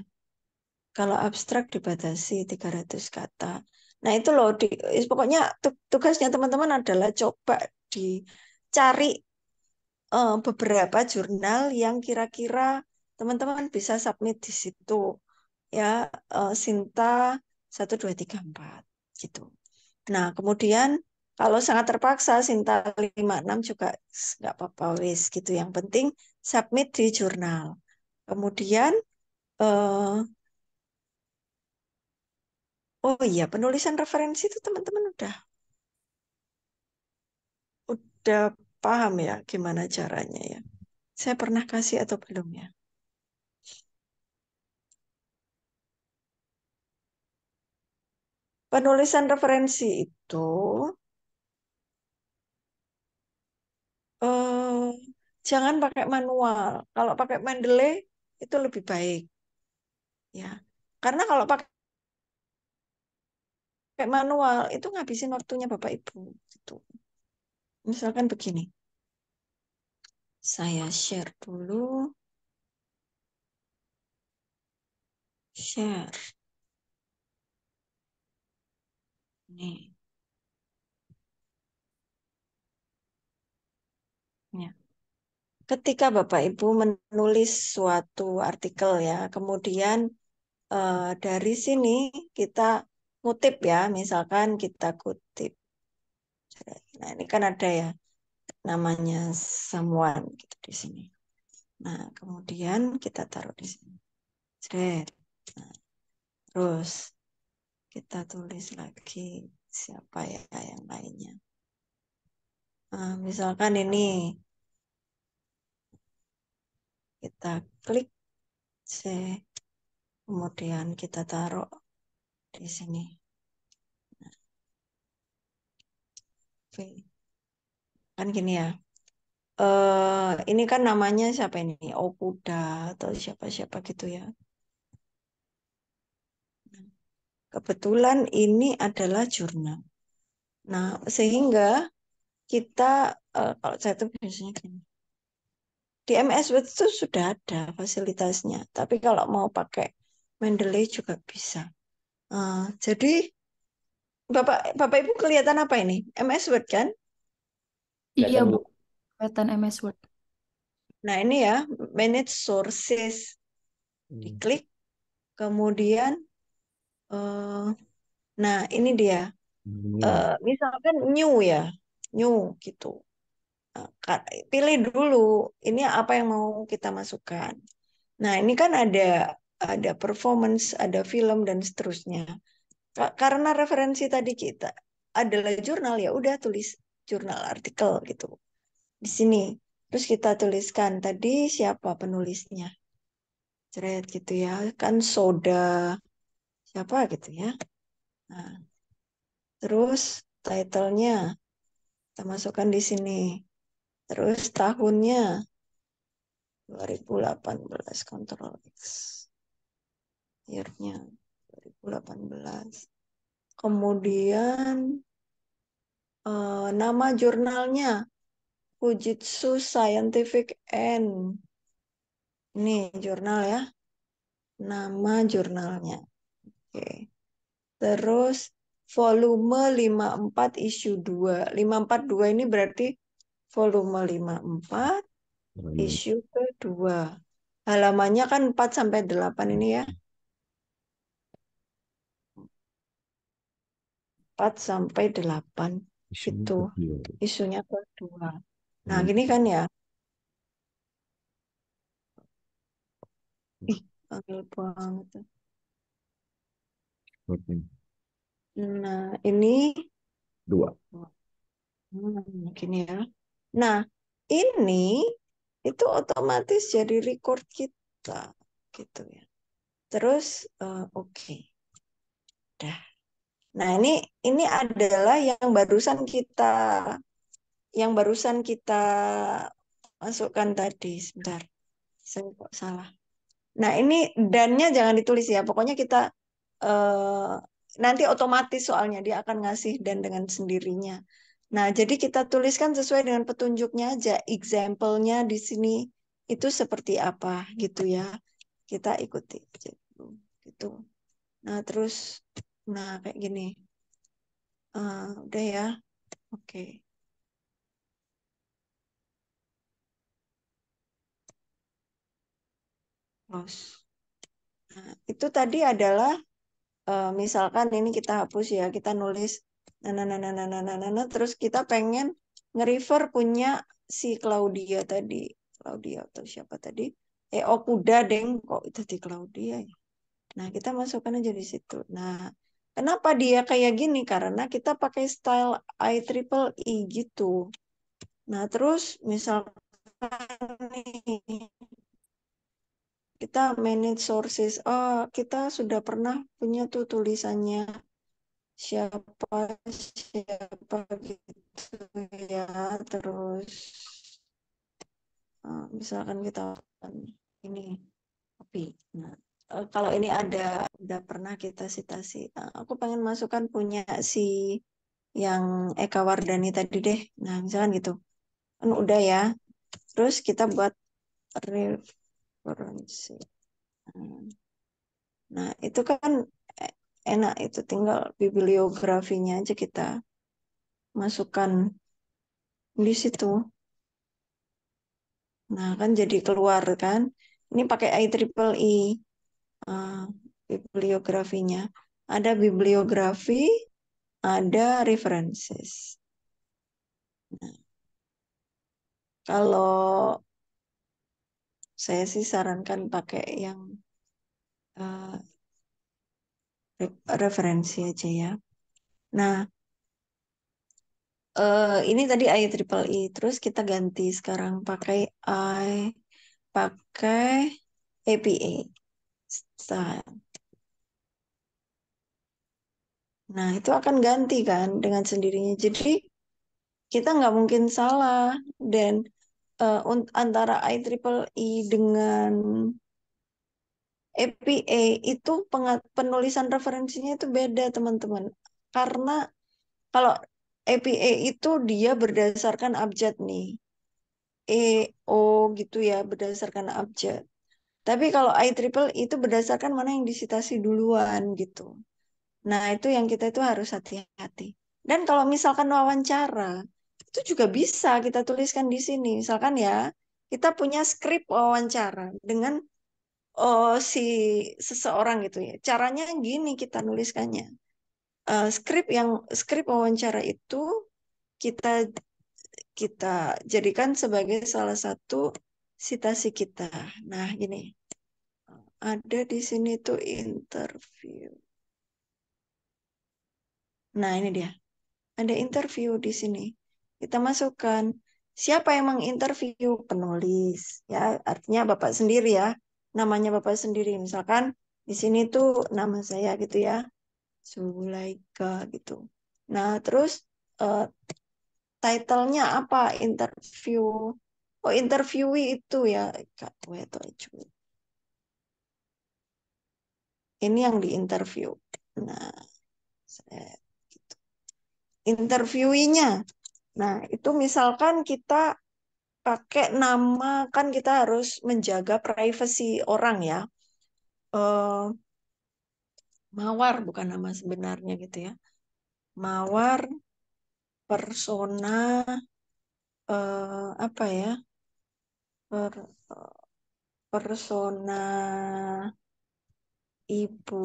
Kalau abstrak dibatasi 300 kata. Nah itu loh, pokoknya tugasnya teman-teman adalah coba dicari beberapa jurnal yang kira-kira teman-teman bisa submit di situ. Ya, Sinta 1, 2, 3, 4 gitu. Nah kemudian kalau sangat terpaksa Sinta 5, 6 juga nggak apa-apa wis gitu. Yang penting submit di jurnal. Kemudian eh, oh iya, penulisan referensi itu teman-teman udah paham ya gimana caranya ya. Saya pernah kasih atau belum ya? Penulisan referensi itu eh, jangan pakai manual. Kalau pakai Mendeley itu lebih baik ya. Karena kalau pakai manual itu ngabisin waktunya Bapak Ibu gitu. Misalkan begini, saya share dulu, share nih. Ya. Ketika Bapak Ibu menulis suatu artikel ya, kemudian dari sini kita kutip ya, misalkan kita kutip. Nah, ini kan ada ya namanya someone gitu di sini. Nah, kemudian kita taruh di sini. Jret. Nah, terus kita tulis lagi siapa ya yang lainnya. Nah, misalkan ini kita klik C, kemudian kita taruh di sini. Oke. Kan gini ya. Ini kan namanya siapa ini? Okuda atau siapa-siapa gitu ya. Kebetulan ini adalah jurnal. Nah, sehingga kita kalau saya tuh biasanya gini. Di MS Word itu sudah ada fasilitasnya, tapi kalau mau pakai Mendeley juga bisa. Jadi Bapak Bapak Ibu kelihatan apa ini? MS Word kan? Iya, Kelihatan, Bu. Bu. Kelihatan MS Word. Nah, ini ya, manage sources. Hmm. Diklik, kemudian Eh, nah, ini dia. New. Misalkan new ya, new gitu. Nah, pilih dulu ini apa yang mau kita masukkan. Nah, ini kan ada performance, ada film dan seterusnya. Karena referensi tadi kita adalah jurnal, ya udah tulis jurnal artikel gitu di sini. Terus kita tuliskan tadi siapa penulisnya. Ceret gitu ya. Kan soda siapa gitu ya. Nah, terus title-nya kita masukkan di sini. Terus tahunnya 2018, Ctrl X. Year-nya 2018. Kemudian nama jurnalnya Fujitsu Scientific and ini jurnal ya, nama jurnalnya. Oke. Terus volume 54 issue 2. 542 ini berarti volume 54 Oh, iya. issue kedua. Halamannya kan 4 sampai 8 ini ya. 4 sampai 8 Isunya itu kecil. isunya kedua. Nah, Hmm. gini kan ya. Ih, agak banget. Oke. Nah, ini 2. gini ya. Nah, ini itu otomatis jadi record kita gitu ya. Terus oke. Dah. Nah, ini adalah yang barusan kita masukkan tadi. Sebentar. Saya kok salah. Nah, ini dannya jangan ditulis ya. Pokoknya kita eh, nanti otomatis soalnya dia akan ngasih dan dengan sendirinya. Nah, jadi kita tuliskan sesuai dengan petunjuknya aja. Example-nya di sini itu seperti apa gitu ya. Kita ikuti aja dulu, gitu. Nah, terus kayak gini. Udah ya. Oke. Close. Nah, itu tadi adalah misalkan ini kita hapus ya, kita nulis terus kita pengen nge-refer punya si Claudia tadi. Claudia atau siapa tadi? Oh kuda deng, kok itu di Claudia ya. Nah, kita masukkan aja di situ. Nah, kenapa dia kayak gini? Karena kita pakai style IEEE gitu. Nah, terus misalkan nih, kita manage sources. Oh, kita sudah pernah punya tuh tulisannya siapa siapa gitu ya. Terus misalkan kita ini kopi. Nah, kalau ini udah pernah kita citasi. Aku pengen masukkan punya si yang Eka Wardani tadi deh. Nah, misalkan gitu. Kan udah ya. Terus kita buat referensi. Nah, itu kan enak, itu tinggal bibliografinya aja kita masukkan di situ. Nah, kan jadi keluar kan. Ini pakai IEEE uh, bibliografinya. Ada bibliografi, ada references. Nah, kalau saya sih sarankan pakai yang uh, referensi aja ya. Nah, ini tadi IEEE. Terus kita ganti sekarang pakai APA style. Nah, itu akan ganti kan dengan sendirinya. Jadi kita nggak mungkin salah. Dan antara IEEE dengan APA itu penulisan referensinya itu beda, teman-teman. Karena kalau APA itu dia berdasarkan abjad nih. O gitu ya, berdasarkan abjad. Tapi kalau IEEE itu berdasarkan mana yang disitasi duluan gitu. Nah, itu yang kita itu harus hati-hati. Dan kalau misalkan wawancara, itu juga bisa kita tuliskan di sini. Misalkan ya, kita punya skrip wawancara dengan si seseorang gitu ya. Caranya gini kita nuliskannya. Skrip wawancara itu kita kita jadikan sebagai salah satu citasi kita. Nah, gini. Ada di sini tuh interview. Nah, ini dia. Ada interview di sini. Kita masukkan siapa yang menginterview penulis, ya artinya Bapak sendiri ya, namanya Bapak sendiri. Misalkan di sini tuh nama saya gitu ya, Zulaika gitu. Nah, terus eh, title-nya apa? Interview. Oh, interviewee itu ya, Kak Weto. Ini yang diinterview. Nah, saya interviewinya. Nah, itu misalkan kita pakai nama, kan kita harus menjaga privasi orang ya. Eh, Mawar bukan nama sebenarnya gitu ya. Mawar persona apa ya? Per- Persona ibu,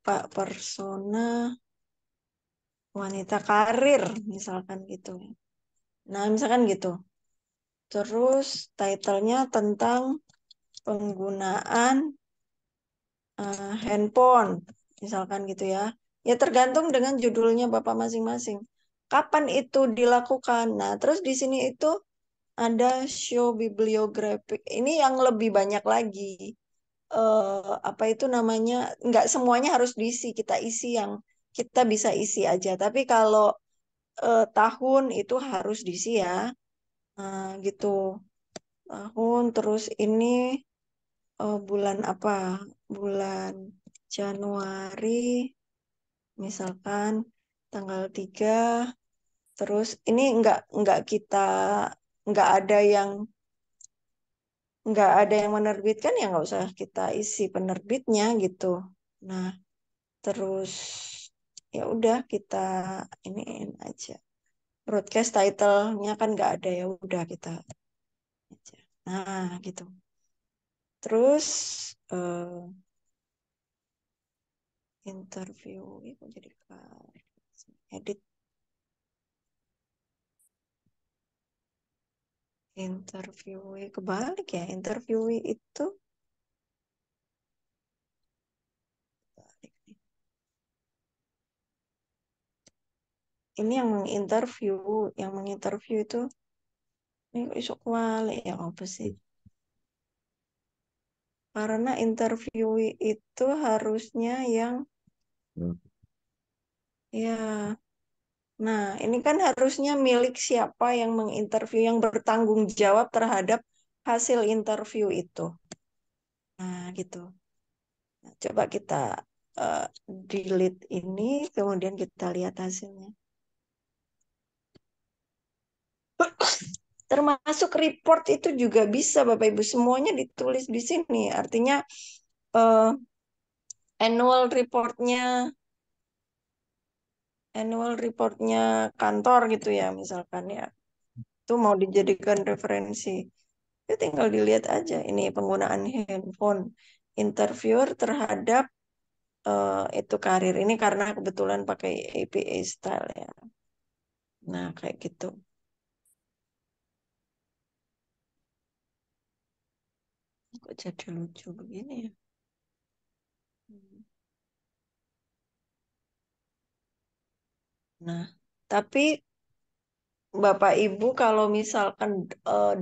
Pak persona wanita karir misalkan gitu. Nah, misalkan gitu. Terus title-nya tentang penggunaan handphone, misalkan gitu ya. Ya tergantung dengan judulnya Bapak masing-masing. Kapan itu dilakukan? Nah, terus di sini itu ada show bibliographic. Ini yang lebih banyak lagi. Apa itu namanya? Nggak semuanya harus diisi. Kita isi yang kita bisa isi aja. Tapi kalau tahun itu harus diisi ya. Gitu. Tahun, terus ini bulan apa? Bulan Januari, misalkan tanggal 3. Terus ini nggak ada yang menerbitkan ya nggak usah kita isi penerbitnya gitu. Nah, terus ya udah kita iniin aja. Broadcast title-nya kan nggak ada, ya udah kita aja. Nah, gitu. Terus interview itu jadi edit interviewee, kebalik ya, interviewee itu balik nih. Ini yang menginterview itu ini kok iso kebalik ya, apa sih? Karena interviewee itu harusnya yang Hmm. ya. Nah, ini kan harusnya milik siapa yang menginterview, yang bertanggung jawab terhadap hasil interview itu. Nah, gitu. Nah, coba kita eh, delete ini, kemudian kita lihat hasilnya. Termasuk report itu juga bisa, Bapak Ibu. Semuanya ditulis di sini. Artinya eh, annual reportnya, kantor gitu ya, misalkan ya. Itu mau dijadikan referensi. Itu tinggal dilihat aja. Ini penggunaan handphone interviewer terhadap itu karir ini karena kebetulan pakai APA style ya. Nah, kayak gitu. Kok jadi lucu begini ya? Nah, tapi Bapak Ibu kalau misalkan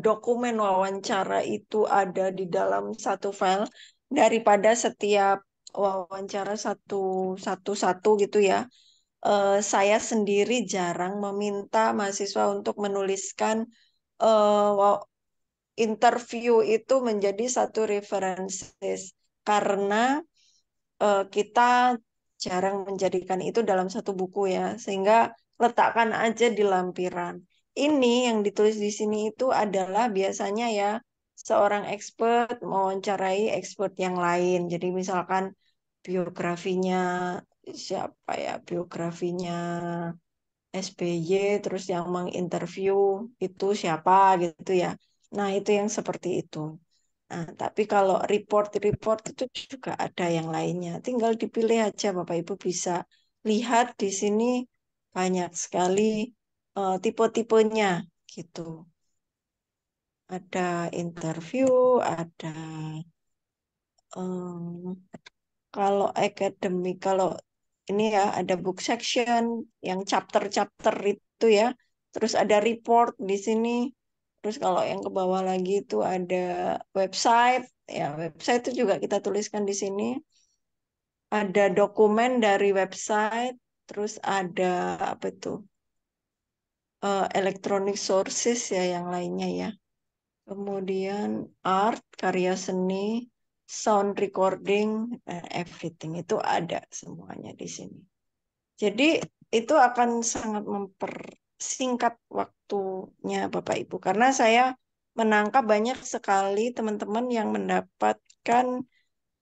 dokumen wawancara itu ada di dalam satu file daripada setiap wawancara satu gitu ya. Saya sendiri jarang meminta mahasiswa untuk menuliskan interview itu menjadi satu references karena kita jarang menjadikan itu dalam satu buku ya, sehingga letakkan aja di lampiran. Ini yang ditulis di sini itu adalah biasanya ya seorang expert mewawancarai expert yang lain. Jadi misalkan biografinya siapa ya, biografinya SBY, terus yang menginterview itu siapa gitu ya. Nah, itu yang seperti itu. Nah, tapi kalau report-report itu juga ada yang lainnya. Tinggal dipilih aja, Bapak Ibu bisa lihat di sini banyak sekali tipe-tipenya gitu. Ada interview, ada em, kalau akademik, kalau ini ya ada book section yang chapter-chapter itu ya. Terus ada report di sini. Terus kalau yang ke bawah lagi itu ada website. Ya, website itu juga kita tuliskan di sini. Ada dokumen dari website. Terus ada apa itu? Electronic sources ya yang lainnya ya. Kemudian art, karya seni, sound recording, everything itu ada semuanya di sini. Jadi itu akan sangat mempersingkat waktunya Bapak Ibu. Karena saya menangkap banyak sekali teman-teman yang mendapatkan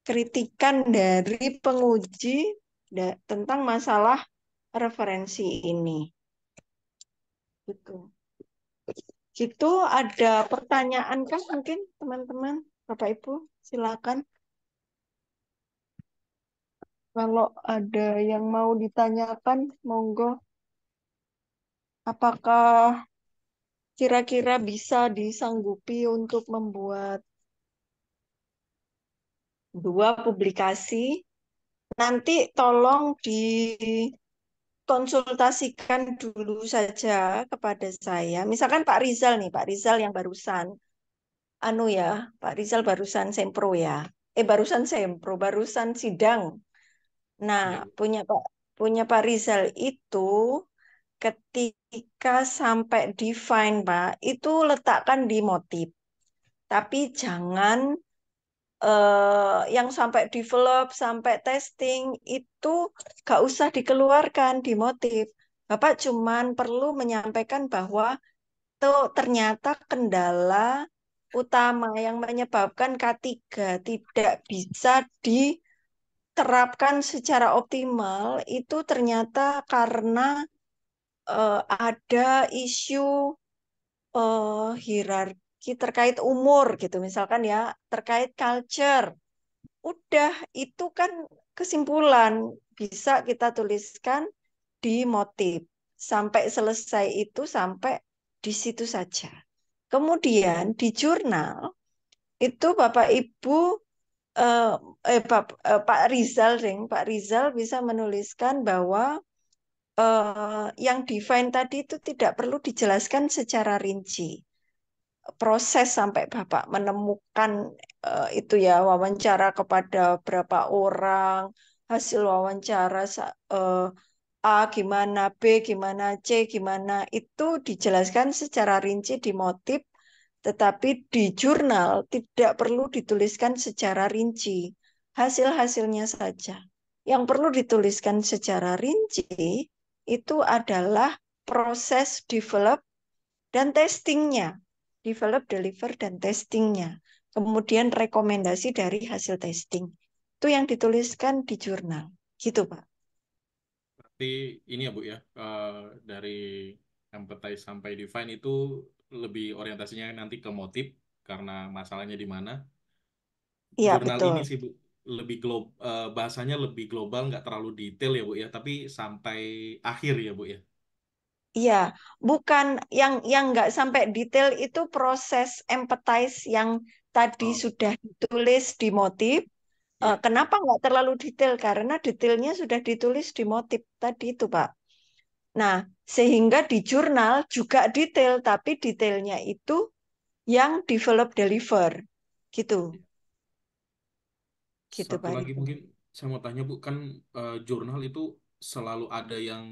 kritikan dari penguji tentang masalah referensi ini. Gitu. Gitu ada pertanyaan kan mungkin teman-teman, Bapak Ibu, silakan. Kalau ada yang mau ditanyakan, monggo. Apakah kira-kira bisa disanggupi untuk membuat 2 publikasi? Nanti tolong dikonsultasikan dulu saja kepada saya. Misalkan Pak Rizal nih, Pak Rizal yang barusan, anu ya, Pak Rizal barusan sempro ya. Barusan sempro, barusan sidang. Nah, Iya, Bu. punya Pak Rizal itu ketika sampai define, Pak, itu letakkan di motif. Tapi jangan yang sampai develop, sampai testing itu gak usah dikeluarkan di motif. Bapak cuman perlu menyampaikan bahwa tuh ternyata kendala utama yang menyebabkan K3 tidak bisa diterapkan secara optimal itu ternyata karena ada isu hierarki terkait umur gitu misalkan ya, terkait culture. Udah, itu kan kesimpulan bisa kita tuliskan di motif. Sampai selesai itu sampai di situ saja. Kemudian di jurnal itu Bapak Ibu eh, Pak Rizal, Pak Rizal bisa menuliskan bahwa yang define tadi itu tidak perlu dijelaskan secara rinci. Proses sampai Bapak menemukan itu ya, wawancara kepada berapa orang, hasil wawancara A gimana, B gimana, C gimana, itu dijelaskan secara rinci di motif, tetapi di jurnal tidak perlu dituliskan secara rinci, hasil-hasilnya saja. Yang perlu dituliskan secara rinci itu adalah proses develop dan testingnya, develop, deliver, dan testingnya. Kemudian rekomendasi dari hasil testing. Itu yang dituliskan di jurnal. Gitu, Pak. Berarti ini ya Bu ya, dari empathize sampai define itu lebih orientasinya nanti ke motif karena masalahnya di mana. Iya, Jurnal betul. ini sih Bu lebih bahasanya lebih global, nggak terlalu detail ya Bu ya, tapi sampai akhir ya Bu ya. Iya, bukan yang nggak sampai detail itu proses empathize yang tadi Oh sudah ditulis di motif. iya, Kenapa nggak terlalu detail? Karena detailnya sudah ditulis di motif tadi itu, Pak. Nah, sehingga di jurnal juga detail, tapi detailnya itu yang develop deliver. Gitu, gitu satu Pak lagi Rizal. mungkin saya mau tanya Bu, kan jurnal itu selalu ada yang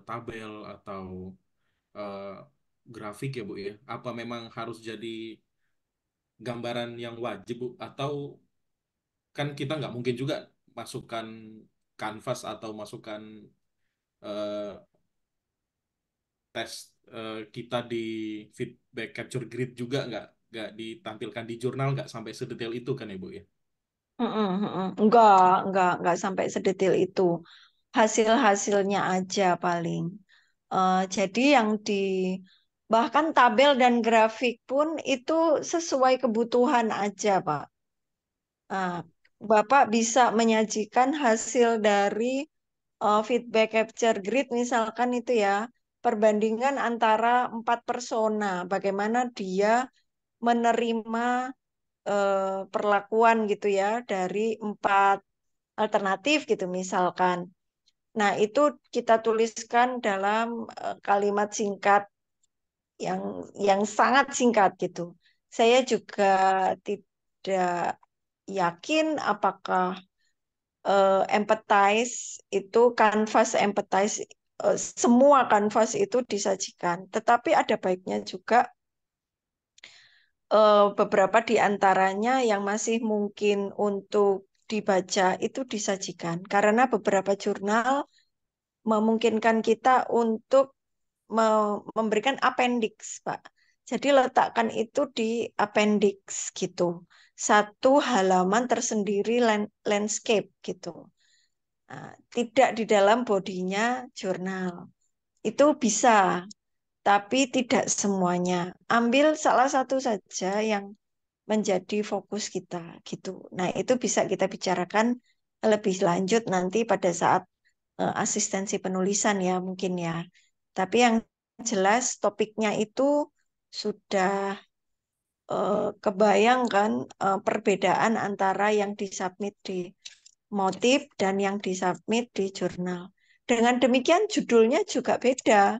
tabel atau eh, grafik ya Bu ya. Apa memang harus jadi gambaran yang wajib Bu? Atau kan kita nggak mungkin juga masukkan kanvas atau masukkan eh, tes kita di feedback capture grid juga ditampilkan di jurnal, nggak sampai sedetail itu kan ya Bu ya? Mm-mm, mm-mm. Enggak sampai sedetail itu. Hasil-hasilnya aja paling. Jadi yang Bahkan tabel dan grafik pun itu sesuai kebutuhan aja, Pak. Nah, Bapak bisa menyajikan hasil dari feedback capture grid misalkan itu ya, perbandingan antara 4 persona, bagaimana dia menerima perlakuan gitu ya dari 4 alternatif gitu misalkan. Nah, itu kita tuliskan dalam kalimat singkat yang sangat singkat gitu. Saya juga tidak yakin apakah empathize itu kanvas empathize semua kanvas itu disajikan. Tetapi ada baiknya juga beberapa di antaranya yang masih mungkin untuk dibaca itu disajikan. Karena beberapa jurnal memungkinkan kita untuk memberikan appendix, Pak. Jadi letakkan itu di appendix gitu. Satu halaman tersendiri landscape gitu. Nah, tidak di dalam bodinya jurnal. Itu bisa, tapi tidak semuanya. Ambil salah satu saja yang menjadi fokus kita gitu. Nah, itu bisa kita bicarakan lebih lanjut nanti pada saat asistensi penulisan ya mungkin ya. Tapi yang jelas topiknya itu sudah kebayangkan perbedaan antara yang disubmit di motif dan yang disubmit di jurnal. Dengan demikian judulnya juga beda.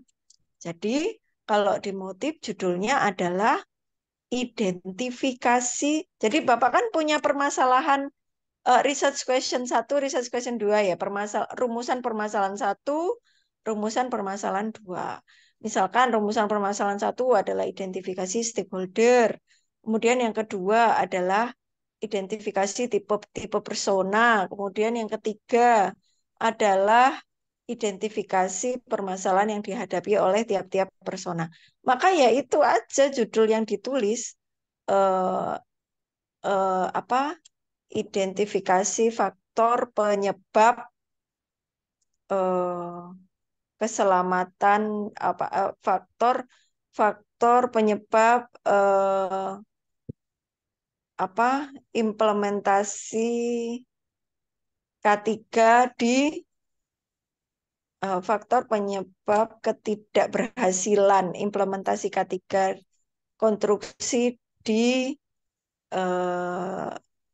Jadi kalau di motif judulnya adalah identifikasi. Jadi Bapak kan punya permasalahan research question 1, research question 2 ya, rumusan permasalahan 1, rumusan permasalahan 2. Misalkan rumusan permasalahan 1 adalah identifikasi stakeholder. Kemudian yang kedua adalah identifikasi tipe persona. Kemudian yang ketiga adalah identifikasi permasalahan yang dihadapi oleh tiap-tiap persona. Maka ya itu aja judul yang ditulis eh, apa identifikasi faktor penyebab eh, keselamatan faktor faktor penyebab apa implementasi K3 di faktor penyebab ketidakberhasilan implementasi K3 konstruksi di eh,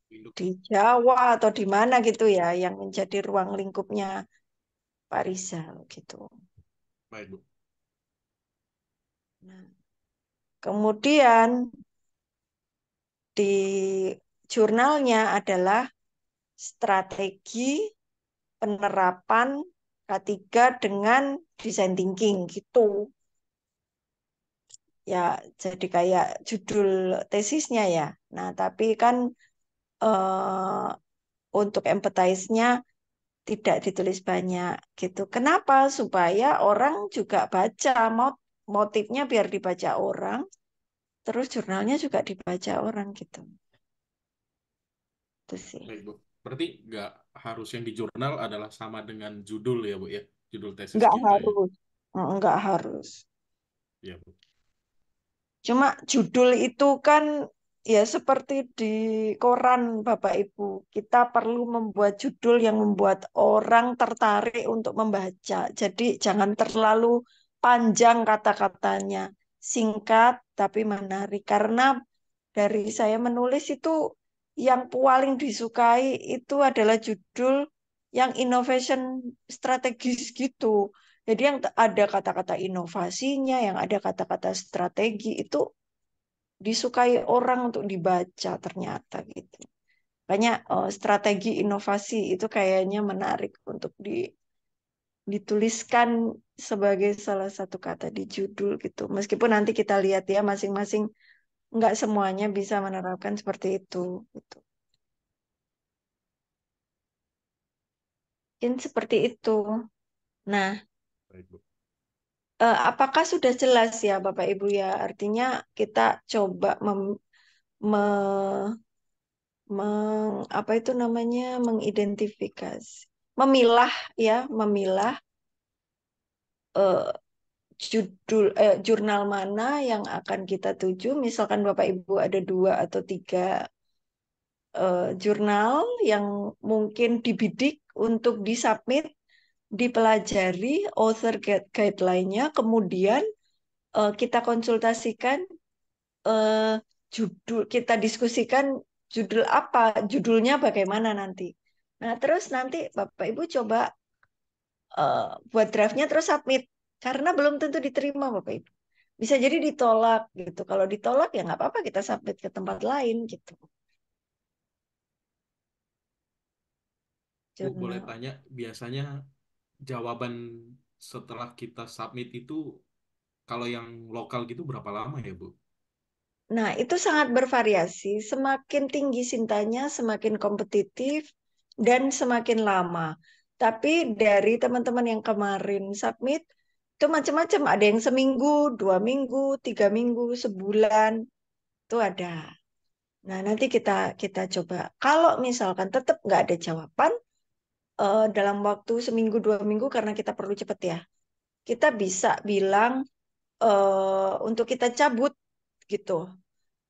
Induk. di Jawa atau di mana gitu ya yang menjadi ruang lingkupnya Pak Rizal gitu. Baik, Bu. Nah, kemudian di jurnalnya adalah strategi penerapan K3 dengan design thinking gitu. Ya, jadi kayak judul tesisnya ya. Nah, tapi kan untuk empathize-nya tidak ditulis banyak gitu. Kenapa? Supaya orang juga baca motifnya biar dibaca orang, terus jurnalnya juga dibaca orang gitu. Itu sih. Baik, Bu. Berarti nggak harus yang di jurnal adalah sama dengan judul ya, Bu ya? Judul tesis Nggak kita ya. harus. Nggak harus. Ya, Bu. Cuma judul itu kan ya seperti di koran Bapak Ibu. Kita perlu membuat judul yang membuat orang tertarik untuk membaca. Jadi jangan terlalu panjang kata-katanya. Singkat tapi menarik. Karena dari saya menulis itu yang paling disukai itu adalah judul yang innovation strategis gitu. Jadi yang ada kata-kata inovasinya, yang ada kata-kata strategi itu disukai orang untuk dibaca ternyata gitu. Banyak strategi inovasi itu kayaknya menarik untuk dituliskan sebagai salah satu kata di judul gitu. Meskipun nanti kita lihat ya masing-masing nggak semuanya bisa menerapkan seperti itu gitu. Mungkin seperti itu. Nah, Baik, Bu. apakah sudah jelas ya Bapak Ibu ya? Artinya kita coba me- apa itu namanya mengidentifikasi, memilah ya, memilah jurnal mana yang akan kita tuju. Misalkan Bapak Ibu ada 2 atau 3 jurnal yang mungkin dibidik untuk disubmit, dipelajari author guideline-nya, kemudian kita konsultasikan, eh, kita diskusikan judulnya bagaimana nanti. Nah, terus nanti Bapak Ibu coba buat draftnya terus submit, karena belum tentu diterima Bapak Ibu. Bisa jadi ditolak gitu. Kalau ditolak ya nggak apa-apa, kita submit ke tempat lain gitu. Bu, boleh Jurnal. tanya, biasanya jawaban setelah kita submit itu kalau yang lokal gitu berapa lama ya, Bu? Nah, itu sangat bervariasi. Semakin tinggi Sintanya, semakin kompetitif, dan semakin lama. Tapi dari teman-teman yang kemarin submit, itu macam-macam. Ada yang seminggu, 2 minggu, 3 minggu, sebulan, itu ada. Nah, nanti kita coba. Kalau misalkan tetap nggak ada jawaban, dalam waktu seminggu, 2 minggu, karena kita perlu cepat ya, kita bisa bilang untuk kita cabut gitu.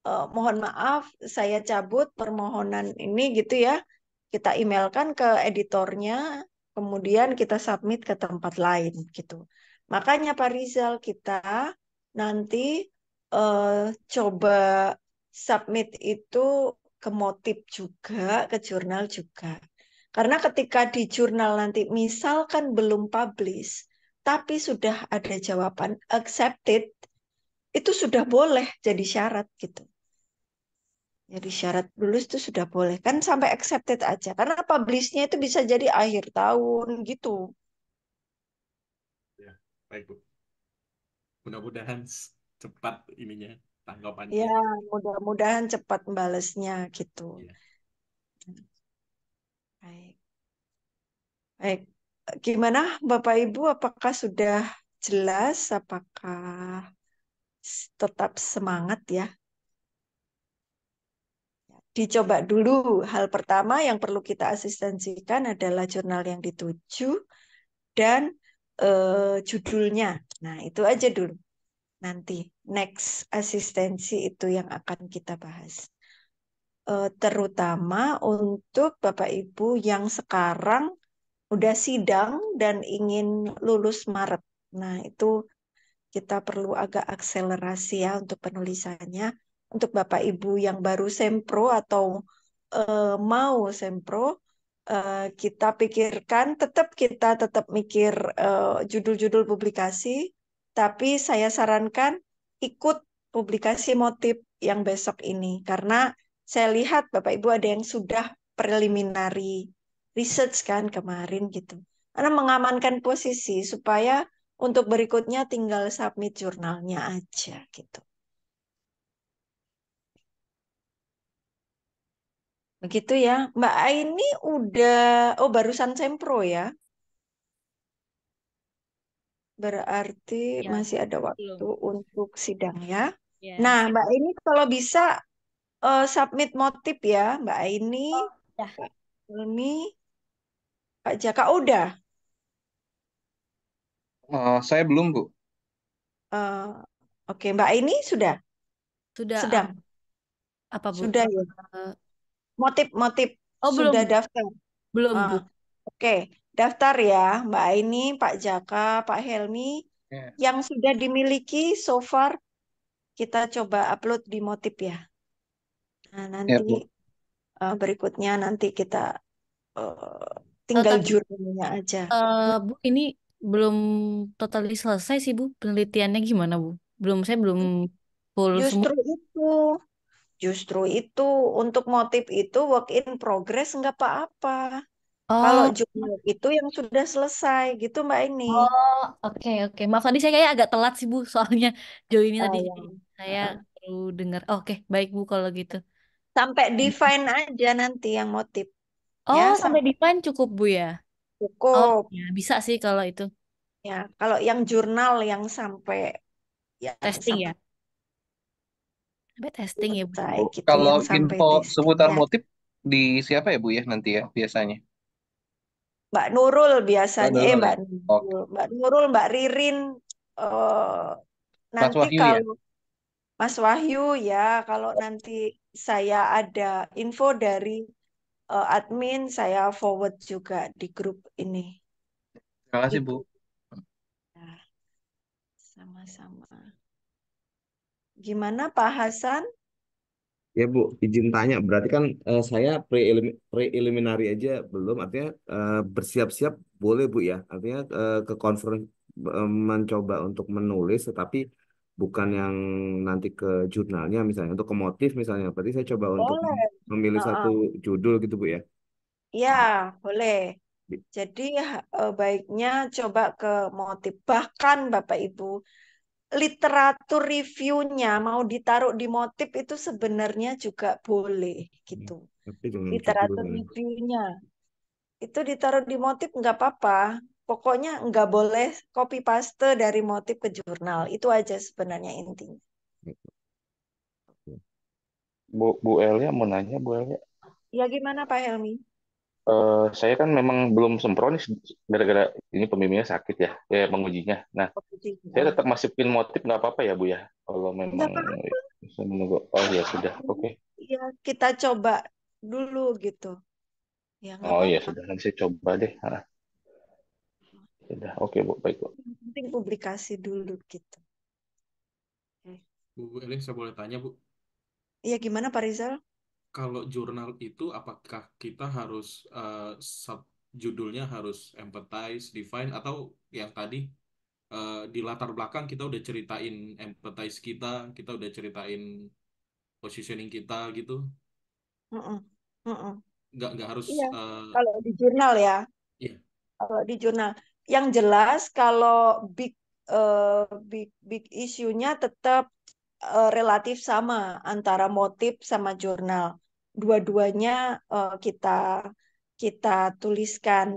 Mohon maaf, saya cabut permohonan ini gitu ya. Kita emailkan ke editornya, kemudian kita submit ke tempat lain gitu. Makanya Pak Rizal, kita nanti coba submit itu ke motif juga, ke jurnal juga. Karena ketika di jurnal nanti misalkan belum publish, tapi sudah ada jawaban accepted, itu sudah boleh jadi syarat gitu. Jadi syarat lulus itu sudah boleh. Kan sampai accepted aja. Karena publishnya itu bisa jadi akhir tahun gitu. Ya, baik, Bu. Mudah-mudahan cepat ininya Ya, tanggapannya. mudah-mudahan cepat balesnya gitu. Iya. Baik. Baik. Gimana Bapak Ibu? Apakah sudah jelas? Apakah tetap semangat ya? Dicoba dulu. Hal pertama yang perlu kita asistensikan adalah jurnal yang dituju dan judulnya. Nah, itu aja dulu. Nanti next asistensi itu yang akan kita bahas. Terutama untuk Bapak Ibu yang sekarang udah sidang dan ingin lulus Maret. Nah, itu kita perlu agak akselerasi ya untuk penulisannya. Untuk Bapak Ibu yang baru sempro atau mau sempro, kita pikirkan, kita tetap mikir judul-judul publikasi, tapi saya sarankan ikut publikasi motif yang besok ini, karena saya lihat Bapak Ibu ada yang sudah preliminary research kan kemarin gitu. Karena mengamankan posisi supaya untuk berikutnya tinggal submit jurnalnya aja gitu. Begitu ya. Mbak Aini udah, oh barusan sempro ya. Berarti Ya, masih ada waktu belum. untuk sidang ya. Nah, Yes. Mbak Aini kalau bisa submit motif ya, Mbak Aini, Ya, Pak Hilmi, Pak Jaka udah. Saya belum, Bu. Eh, oke, Mbak Aini sudah, sudah sedang, apa Bu? sudah ya. Eh, Motif oh, belum, sudah Bu. daftar. Belum, Ah, Bu. oke, daftar ya, Mbak Aini, Pak Jaka, Pak Helmi, Ya, yang sudah dimiliki so far kita coba upload di motif ya. Nah, ya, nanti Bu. berikutnya nanti kita tinggal Tapi jurnalnya aja. Bu, ini belum totally selesai sih, Bu. Penelitiannya gimana, Bu? Saya belum full semua. Justru itu, justru itu untuk motif itu work in progress nggak apa-apa. Kalau Oh, jurnal itu yang sudah selesai gitu Mbak ini. oh, oke, oke. Maaf tadi saya kayak agak telat sih, Bu. Soalnya joinnya tadi Ya. jadi saya Heeh. perlu dengar. Oke, baik, Bu, kalau gitu. Sampai define aja nanti yang motif ya, Oh, sampai sampai define cukup, Bu, ya? Oh, cukup ya, bisa sih kalau itu. ya. Kalau yang jurnal yang sampai ya Testing sampai ya? Sampai testing ya, Bu. selesai Bu, gitu, kalau yang sampai info testing seputar ya. motif di siapa ya, Bu ya nanti ya biasanya? Mbak Nurul Oh, biasanya, Nurul ya. Mbak Oke. Nurul, Mbak Nurul, Mbak Ririn, eh, Mas nanti Wahyu ya? kalau Mas Wahyu ya, kalau nanti saya ada info dari admin, saya forward juga di grup ini. Terima kasih, Bu. Gitu. Nah, sama-sama. Gimana Pak Hasan? Ya Bu, izin tanya, berarti kan saya preliminary aja belum, artinya bersiap-siap boleh Bu ya, artinya ke conference mencoba untuk menulis, tetapi bukan yang nanti ke jurnalnya misalnya, untuk ke motif misalnya, berarti saya coba untuk Boleh. memilih satu Heeh. judul gitu Bu ya. Ya, boleh. Jadi baiknya coba ke motif. Bahkan Bapak Ibu, literatur reviewnya mau ditaruh di motif itu sebenarnya juga boleh gitu. Tapi dengan judul Literatur kan. reviewnya itu ditaruh di motif nggak apa-apa. Pokoknya nggak boleh copy paste dari motif ke jurnal. Itu aja sebenarnya intinya. Bu Elia mau nanya, Bu Elia. Ya gimana Pak Helmi? Saya kan memang belum sempro nih gara-gara ini pembimbingnya sakit ya, mengujinya. Nah, Oh, gitu. saya tetap masukin motif nggak apa-apa ya, Bu ya? Kalau Nggak memang apa-apa. bisa menunggu. Oh ya sudah, oke. Ya kita coba dulu gitu. Ya nggak Oh ya apa-apa. sudah, nanti saya coba deh. Sudah, oke Bu, baik Bu. Yang penting publikasi dulu gitu. Oke. Bu Elin, saya boleh tanya, Bu. Iya gimana Pak Rizal? Kalau jurnal itu, apakah kita harus judulnya harus empathize, define, atau yang tadi di latar belakang kita udah ceritain empathize kita udah ceritain positioning kita gitu, Mm-mm. Mm-mm. nggak harus Iya. Kalau di jurnal ya. iya. Kalau di jurnal, yang jelas kalau big eh, big isunya tetap relatif sama antara motif sama jurnal. Dua-duanya kita kita tuliskan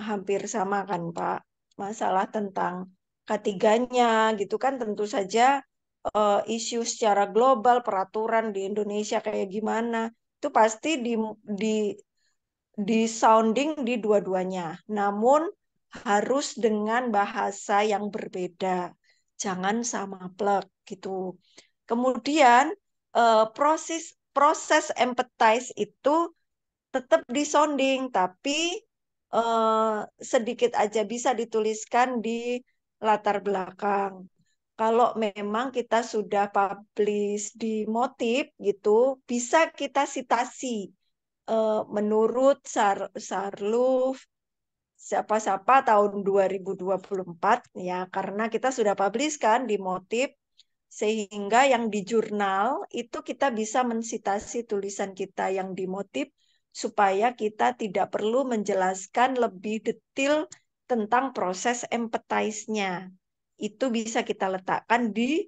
hampir sama kan Pak. Masalah tentang ketiganya gitu kan tentu saja isu secara global peraturan di Indonesia kayak gimana itu pasti di di sounding di dua-duanya. Namun harus dengan bahasa yang berbeda. Jangan sama plek gitu. Kemudian proses proses empathize itu tetap di sounding, tapi sedikit aja bisa dituliskan di latar belakang. Kalau memang kita sudah publish di motif gitu, bisa kita citasi menurut Sarluf siapa-siapa tahun 2024 ya karena kita sudah publish kan di motif sehingga yang di jurnal itu kita bisa mensitasi tulisan kita yang di motif supaya kita tidak perlu menjelaskan lebih detail tentang proses empathize-nya. Itu bisa kita letakkan di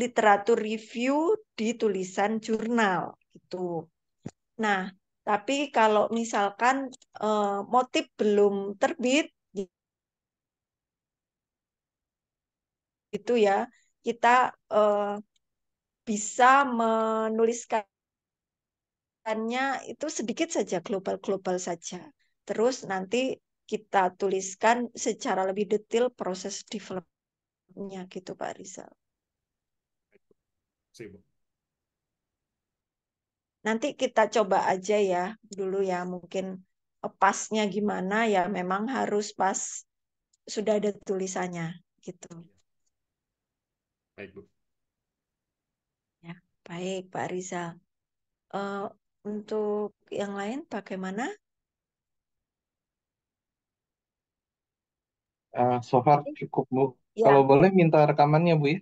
literatur review di tulisan jurnal gitu. Nah, tapi kalau misalkan motif belum terbit, gitu ya, kita eh, bisa menuliskannya itu sedikit saja, global-global saja. Terus nanti kita tuliskan secara lebih detail proses developnya gitu, Pak Rizal. Sih, Bu. Nanti kita coba aja ya dulu ya, mungkin pasnya gimana ya memang harus pas sudah ada tulisannya gitu. Baik, Bu. Ya, baik Pak Rizal. Eh, untuk yang lain bagaimana? So far cukup Bu. Kalau Ya. boleh minta rekamannya Bu ya.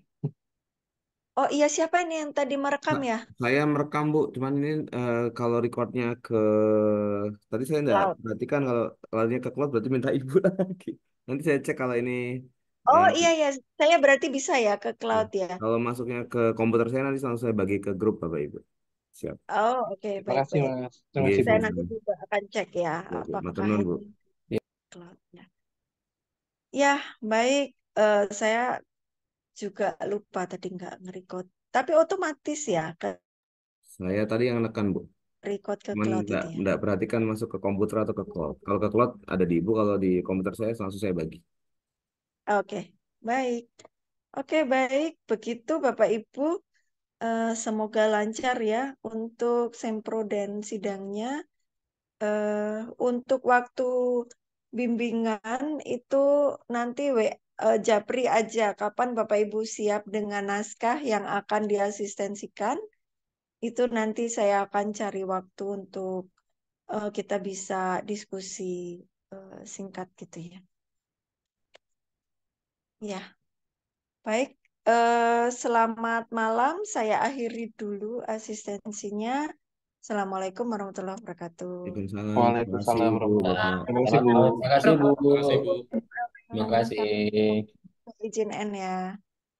Oh iya siapa ini yang tadi merekam Nah, ya? saya merekam Bu, cuman ini kalau recordnya ke tadi saya nggak Cloud. perhatikan, kalau ini ke cloud berarti minta ibu lagi. Nanti saya cek kalau ini Oh eh, iya ya, saya berarti bisa ya ke ya. cloud ya. Kalau masuknya ke komputer saya nanti langsung saya bagi ke grup Bapak Ibu. Siap. Oh oke Terima kasih baik-baik. Mas. Terima Oke, kasih Bu. Saya nanti sama-sama. juga akan cek ya Ya, Bu. Matur apakah nuwun, Bu. ini cloud ya. Ya baik, saya juga lupa tadi nggak nge-record. Tapi otomatis ya ke Saya tadi yang nekan, Bu. record ke Cuman cloud nggak itu ya. nggak perhatikan masuk ke komputer atau ke cloud. Kalau ke cloud ada di Ibu, kalau di komputer saya langsung saya bagi. Oke Baik. Oke, baik. Begitu Bapak Ibu. Semoga lancar ya untuk sempro dan sidangnya. Untuk waktu bimbingan itu nanti Japri aja kapan Bapak Ibu siap dengan naskah yang akan diasistensikan. Itu nanti saya akan cari waktu untuk kita bisa diskusi singkat gitu ya. Ya, baik. Selamat malam. Saya akhiri dulu asistensinya. Assalamualaikum warahmatullahi wabarakatuh. Waalaikumsalam. Terima kasih Waalaikumsalam Bu, warahmatullahi Bapak. wabarakatuh. Terima kasih, Bu. Terima kasih Bu. Terima kasih, Bu. Terima kasih. Izin N ya.